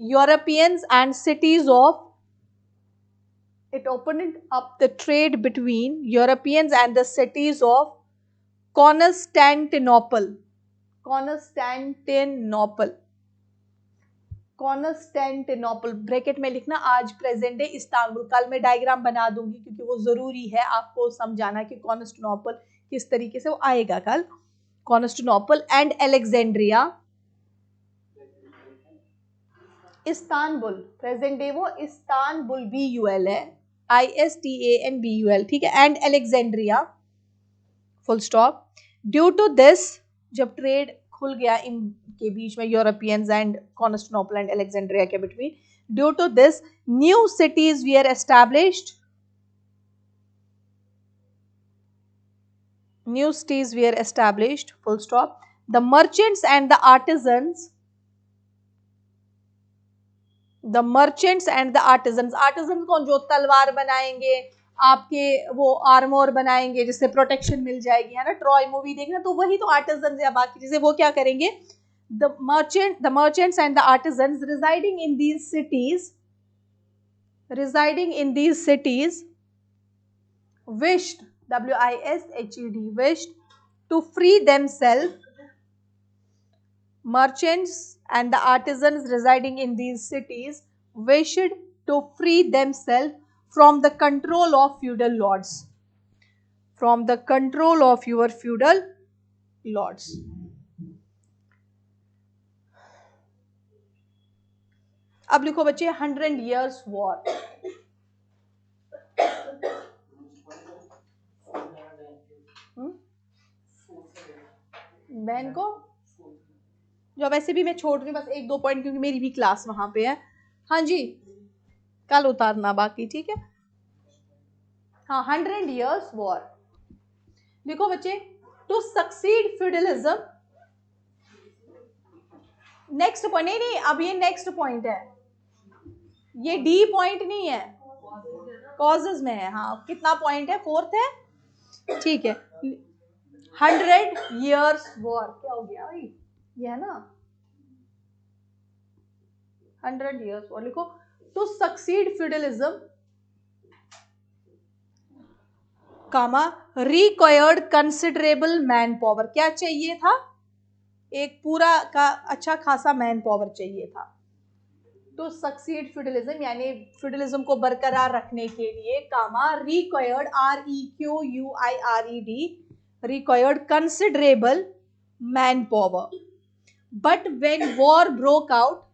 Europeans and cities of, it opened up the trade between Europeans and the cities of Constantinople, bracket में लिखना, आज प्रेजेंट डे इस्तांबुल, कल मैं डायग्राम बना दूंगी क्योंकि वो जरूरी है आपको समझाना कि कॉन्स्टेंटिनोपल किस तरीके से वो आएगा कल। Constantinople and Alexandria, Istanbul, present day वो इस्तांबुल, BUL है, ISTANBUL, ठीक है, and Alexandria, full stop. Due to this, जब ट्रेड खुल गया इनके बीच में, Europeans and Constantinople and Alexandria के between, due to this new cities were established, full stop. The merchants and the artisans, artisan कौन, जो तलवार बनाएंगे, आपके वो आर्मोर बनाएंगे जिससे प्रोटेक्शन मिल जाएगी, है ना, ट्रॉय मूवी देखना, तो वही तो आर्टिजन या बाकी चीजें, वो क्या करेंगे, the merchants and the artisans residing in these cities wished, WISHED, wished to free themselves, merchants and the artisans residing in these cities wished to free themselves from the control of feudal lords, from the control of your feudal lords. अब लिखो बच्चे, 100 years war, बहन को जो वैसे भी मैं छोड़ रही हूँ, बस 1-2 पॉइंट क्योंकि मेरी भी क्लास वहां पे है। हाँ जी, कल उतारना बाकी, ठीक है। हाँ, 100 years war। देखो बच्चे, to succeed feudalism, next point, नहीं अब ये नेक्स्ट पॉइंट है, ये डी पॉइंट नहीं है, कॉजेज में है। हाँ, कितना पॉइंट है, 4th है, ठीक है। 100 years war, क्या हो गया भाई, ये है ना 100 years war। लिखो, to succeed feudalism, comma required considerable man power, क्या चाहिए था, एक पूरा का अच्छा खासा मैन पावर चाहिए था। तो सक्सीड फ्यूडलिज्म यानी फ्यूडलिज्म को बरकरार रखने के लिए, comma required, REQUIRED, required considerable man power, but when war broke out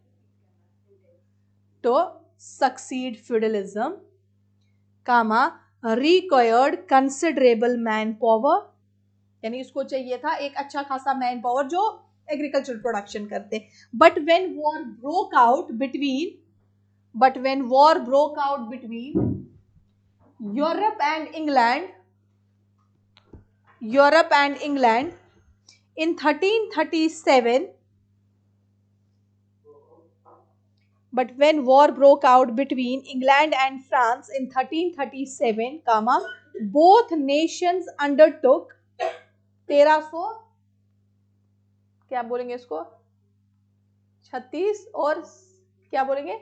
to succeed feudalism, comma required considerable manpower, यानी इसको चाहिए था एक अच्छा खासा मैन पावर जो एग्रीकल्चर प्रोडक्शन करते। But when war broke out between Europe and England, Europe and England in 1337, but when war broke out between England and France in 1337, both nations undertook 1300 क्या बोलेंगे इसको 36 और क्या बोलेंगे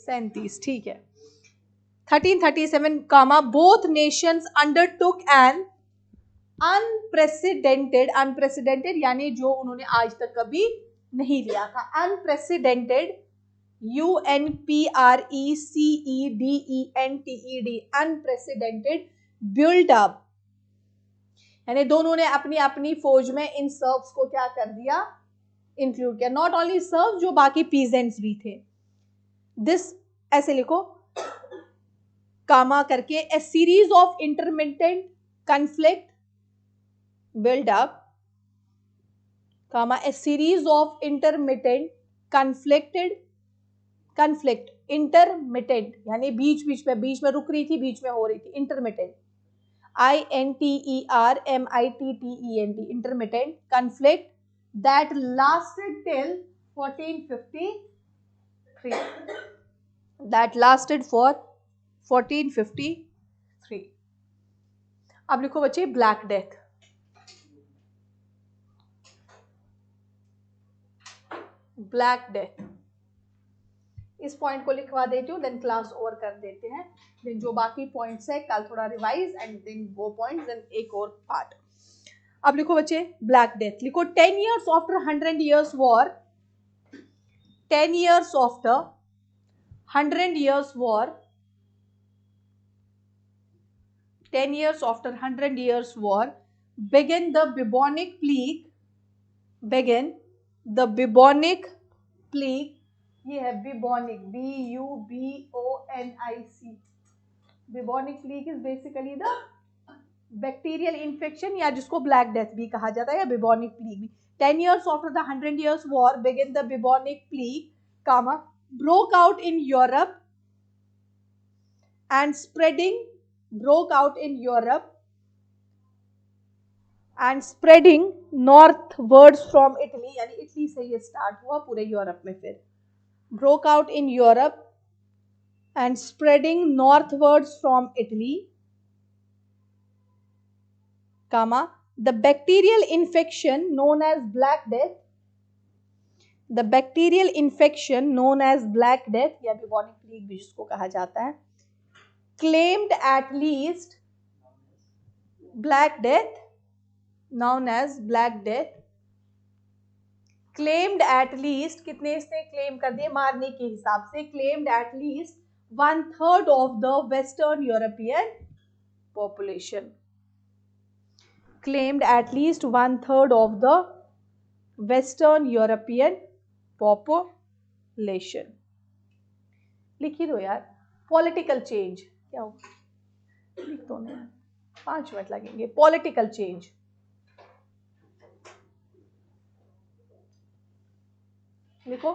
37, ठीक है 1337, both nations undertook an unprecedented यानी जो उन्होंने आज तक कभी नहीं लिया था, unprecedented UNPRECEDENTED unprecedented build up, यानी दोनों ने अपनी अपनी फौज में इन सर्व्स को क्या कर दिया, इंक्लूड किया. नॉट ओनली सर्व, जो बाकी पीजेंट्स भी थे. दिस ऐसे लिखो कामा करके, a series of intermittent conflict build up, a series of intermittent conflict, intermittent यानी बीच में रुक रही थी, बीच में हो रही थी, intermittent, INTERMITTENT, intermittent conflict that lasted till 1453, that lasted for 1453. अब लिखो बच्चे ब्लैक डेथ. ब्लैक डेथ, इस पॉइंट को लिखवा देती हूँ, देन क्लास ओवर कर देते हैं. देन जो बाकी पॉइंट्स है कल थोड़ा रिवाइज, एंड देन वो पॉइंट्स, देन एक और पार्ट. अब लिखो बच्चे ब्लैक डेथ. लिखो 10 years after 100 years war, 10 years after 100 years war, 10 years after 100 years war, began the bubonic plague, ये है bubonic, BUBONIC. bubonic plague is basically the bacterial infection, या जिसको black death भी कहा जाता है, या bubonic plague भी. 10 years after the 100 years war, began the bubonic plague, broke out in Europe and spreading northwards from Italy, यानी Italy से ये स्टार्ट हुआ पूरे यूरोप में. फिर broke out in Europe and spreading northwards from Italy, the bacterial infection known as Black Death, या bubonic plague भी जिसको कहा जाता है, claimed at least Black Death, known as Black Death, claimed at least, कितने इसने क्लेम कर दिए मारने के हिसाब से, claimed at least 1/3 of the Western European population, claimed at least 1/3 of the Western European population. लिखी दो यार. पॉलिटिकल चेंज क्या हो, लिख दो ना, 5 मिनट लगेंगे. पॉलिटिकल चेंज, लिखो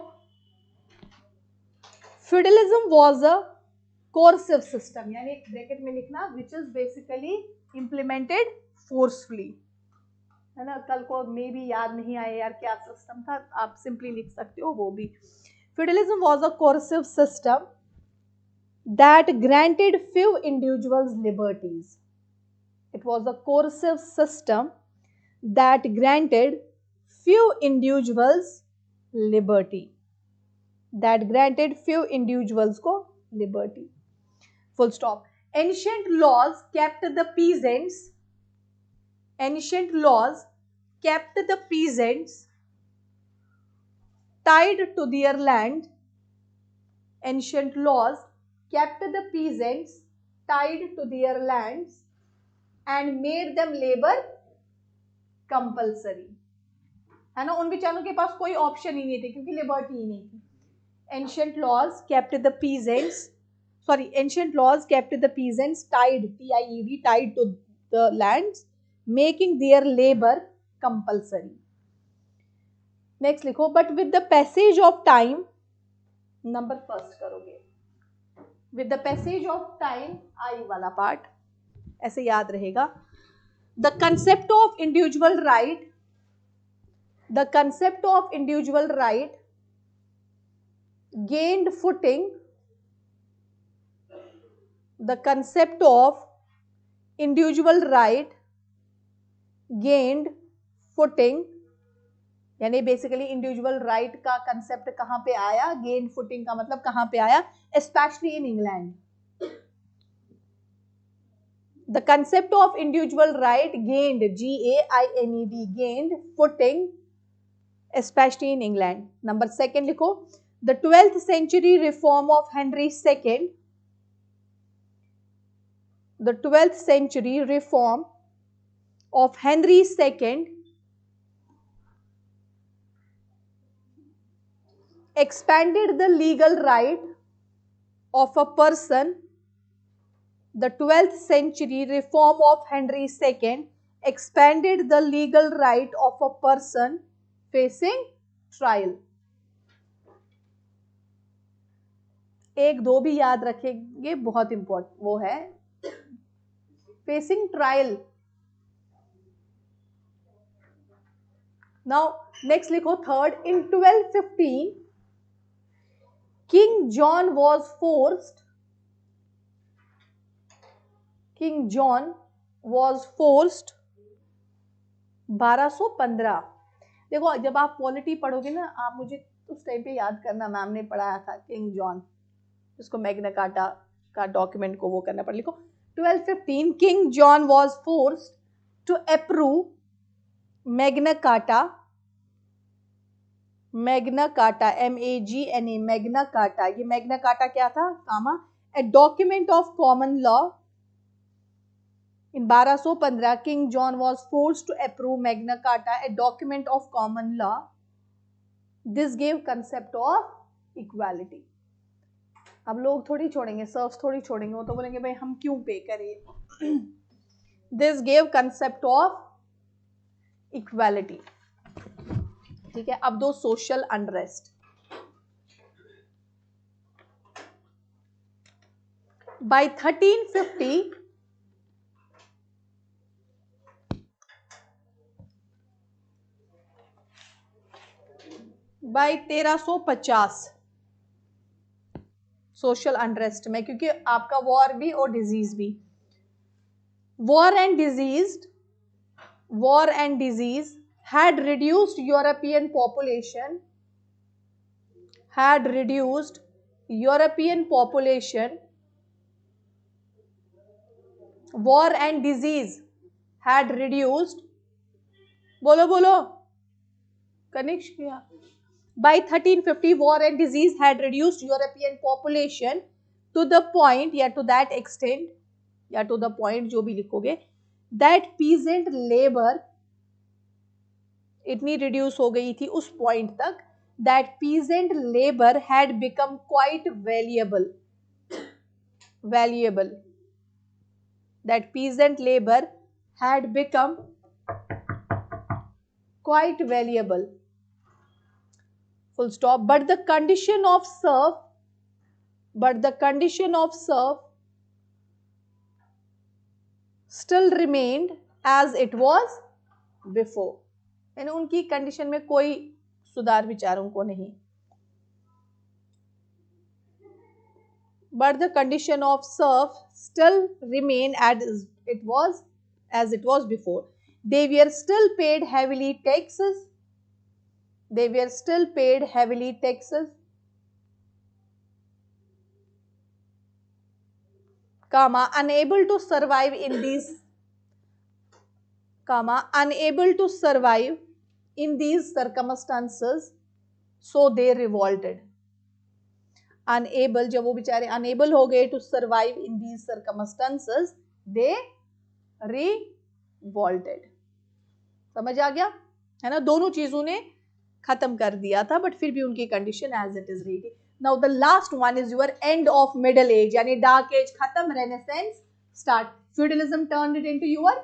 feudalism was a coercive system, यानी ब्रैकेट में लिखना, which is basically implemented forcefully, है ना. कल को मे भी याद नहीं आए यार क्या सिस्टम था, आप सिंपली लिख सकते हो वो भी. Feudalism was a coercive system that granted few individuals liberties. It was a coercive system that granted few individuals liberty. को liberty. Full stop. Ancient laws kept the peasants tied to their land. Ancient laws kept the peasants tied to their lands and made them labor compulsory, है ना. उन बेचारों के पास कोई option ही नहीं थे क्योंकि लिबर्टी ही नहीं थी. ancient laws kept the peasants tied, TIED, tied to the lands, making their labor compulsory. next लिखो, but with the passage of time, number first करोगे, with the passage of time, आई वाला part ऐसे याद रहेगा. The concept of individual right, the concept of individual right gained footing, the concept of individual right gained footing, यानी basically individual right का concept कहां पे आया, गेन फुटिंग का मतलब कहां पे आया, specially in England. The concept of individual right gained, G-A-I-N-E-D, gained footing, especially in England. Number second लिखो, the 12th century reform of Henry II, the 12th century reform of Henry II expanded the legal right of a person. The 12th century reform of Henry II expanded the legal right of a person facing trial. एक दो भी याद रखेंगे, बहुत important वो है facing trial. Now next लिखो third. In 1215 king John was forced, king John was forced 1215. देखो जब आप पॉलिटी पढ़ोगे ना, आप मुझे उस टाइम पे याद करना, मैम ने पढ़ाया था किंग जॉन, इसको मैग्ना कार्टा का डॉक्यूमेंट को वो करना पड़. लिखो 1215 king John was forced to approve Magna Carta, Magna Carta MAGNA, Magna Carta. ये मैग्ना कार्टा क्या था, comma a document of common law. In 1215, King John was forced to approve Magna Carta, a document of common law. This gave concept of equality. अब लोग थोड़ी छोड़ेंगे, serves थोड़ी छोड़ेंगे, वो तो बोलेंगे भाई हम क्यों पे करें. This gave concept of equality. ठीक है, अब दो social unrest. By 1350, by 1350 social unrest में, क्योंकि आपका वॉर भी और डिजीज भी. War and disease had reduced European population, had reduced European population. War and disease had reduced, बोलो बोलो कनेक्ट किया. By 1350, war and disease had reduced European population to the point, या to that extent, या to the point जो भी लिखोगे, that peasant labor इतनी reduce हो गई थी उस point तक, that peasant labor had become quite valuable, that peasant labor had become quite valuable. Full stop. But the condition of serf still remained as it was before. यानी उनकी condition में कोई सुधार विचारों को नहीं. But the condition of serf still remained as it was before. They were still paid heavily taxes. Unable to survive in these circumstances, so they revolted. Unable, जब वो बेचारे unable हो गए to survive in these circumstances, they revolted. समझ आ गया है ना, दोनों चीजों ने खत्म कर दिया था, बट फिर भी उनकी कंडीशन एज इट इज रही. Now the last one is your and of middle age, यानी डार्क एज खत्म, renaissance start. Feudalism turned it into your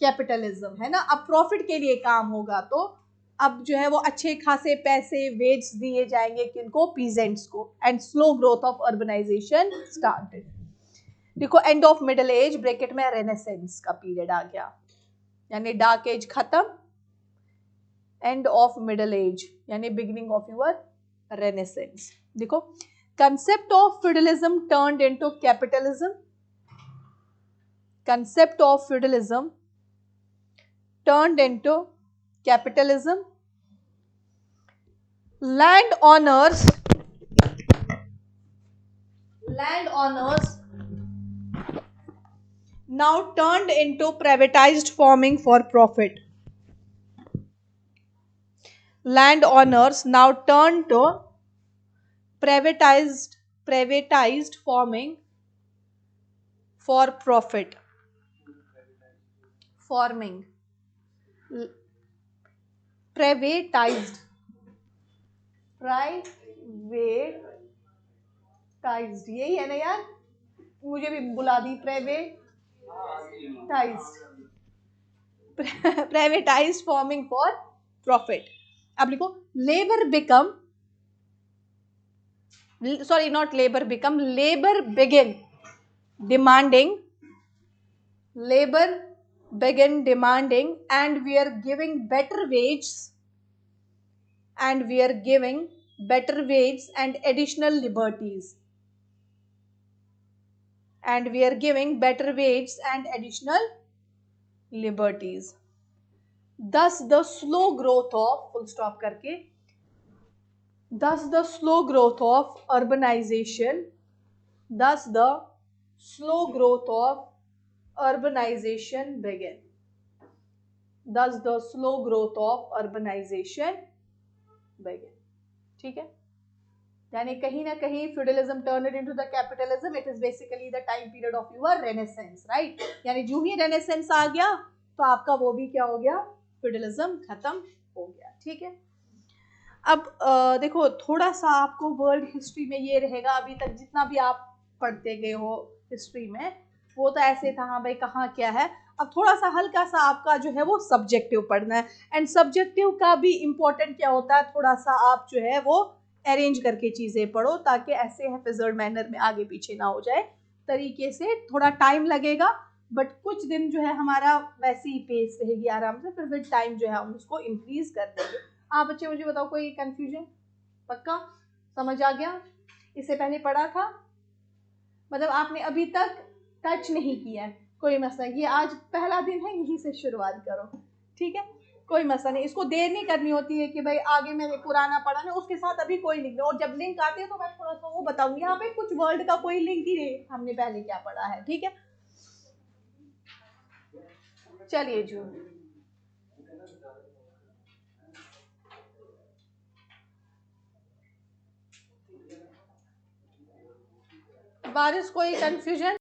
capitalism, है ना. अब प्रॉफिट के लिए काम होगा, तो अब जो है वो अच्छे खासे पैसे वेज दिए जाएंगे किनको, पीजेंट्स को. And slow growth of urbanization started. देखो end of middle age bracket में रेनेसेंस का पीरियड आ गया. यानी डार्क एज खत्म, एंड ऑफ मिडल एज यानी बिगिनिंग ऑफ योर रेनेसेंस। देखो, concept of feudalism turned into capitalism, concept of feudalism turned into capitalism. Landowners now turned into privatized farming for profit. Landowners now turned to privatized farming for profit. Farming. Privatized, यही है ना यार, मुझे भी बुला दी। Privatized farming for profit. अब लिखो, labour began demanding and we are giving better wages and additional liberties. Thus the slow growth of urbanization began. ठीक है, यानी कहीं ना कहीं feudalism turned into the capitalism, it is basically the time period of your renaissance, right. यानी जो ही renaissance आ गया तो आपका वो भी क्या हो गया, फ्यूडलिज्म खत्म हो गया। ठीक है, अब देखो, थोड़ा सा आपको वर्ल्ड हिस्ट्री में ये रहेगा, अभी तक जितना भी आप पढ़ते गए हो हिस्ट्री में वो तो ऐसे था, हाँ भाई कहाँ क्या है। अब थोड़ा सा हल्का सा आपका जो है वो सब्जेक्टिव पढ़ना है, एंड सब्जेक्टिव का भी इम्पोर्टेंट क्या होता है, थोड़ा सा आप जो है वो अरेंज करके चीज़ें पढ़ो ताकि ऐसे हैफिजर्ड मैनर में आगे पीछे ना हो जाए तरीके से। थोड़ा टाइम लगेगा बट कुछ दिन जो है हमारा वैसे ही पेस रहेगी आराम से, फिर टाइम जो है हम उसको इंक्रीज कर देंगे। आप बच्चे मुझे बताओ, कोई कंफ्यूजन? पक्का समझ आ गया? इससे पहले पढ़ा था, मतलब आपने अभी तक टच नहीं किया है, कोई मसला नहीं, ये आज पहला दिन है, यहीं से शुरुआत करो। ठीक है, कोई मसला नहीं, इसको देर नहीं करनी होती है कि भाई आगे मैंने पुराना पढ़ा ना, उसके साथ अभी कोई लिंक नहीं, और जब लिंक आती है तो मैं थोड़ा सा वो बताऊंगी। यहाँ पे कुछ वर्ड का कोई लिंक ही नहीं, हमने पहले क्या पढ़ा है। ठीक है, चलिए जी, बारिश कोई कंफ्यूजन?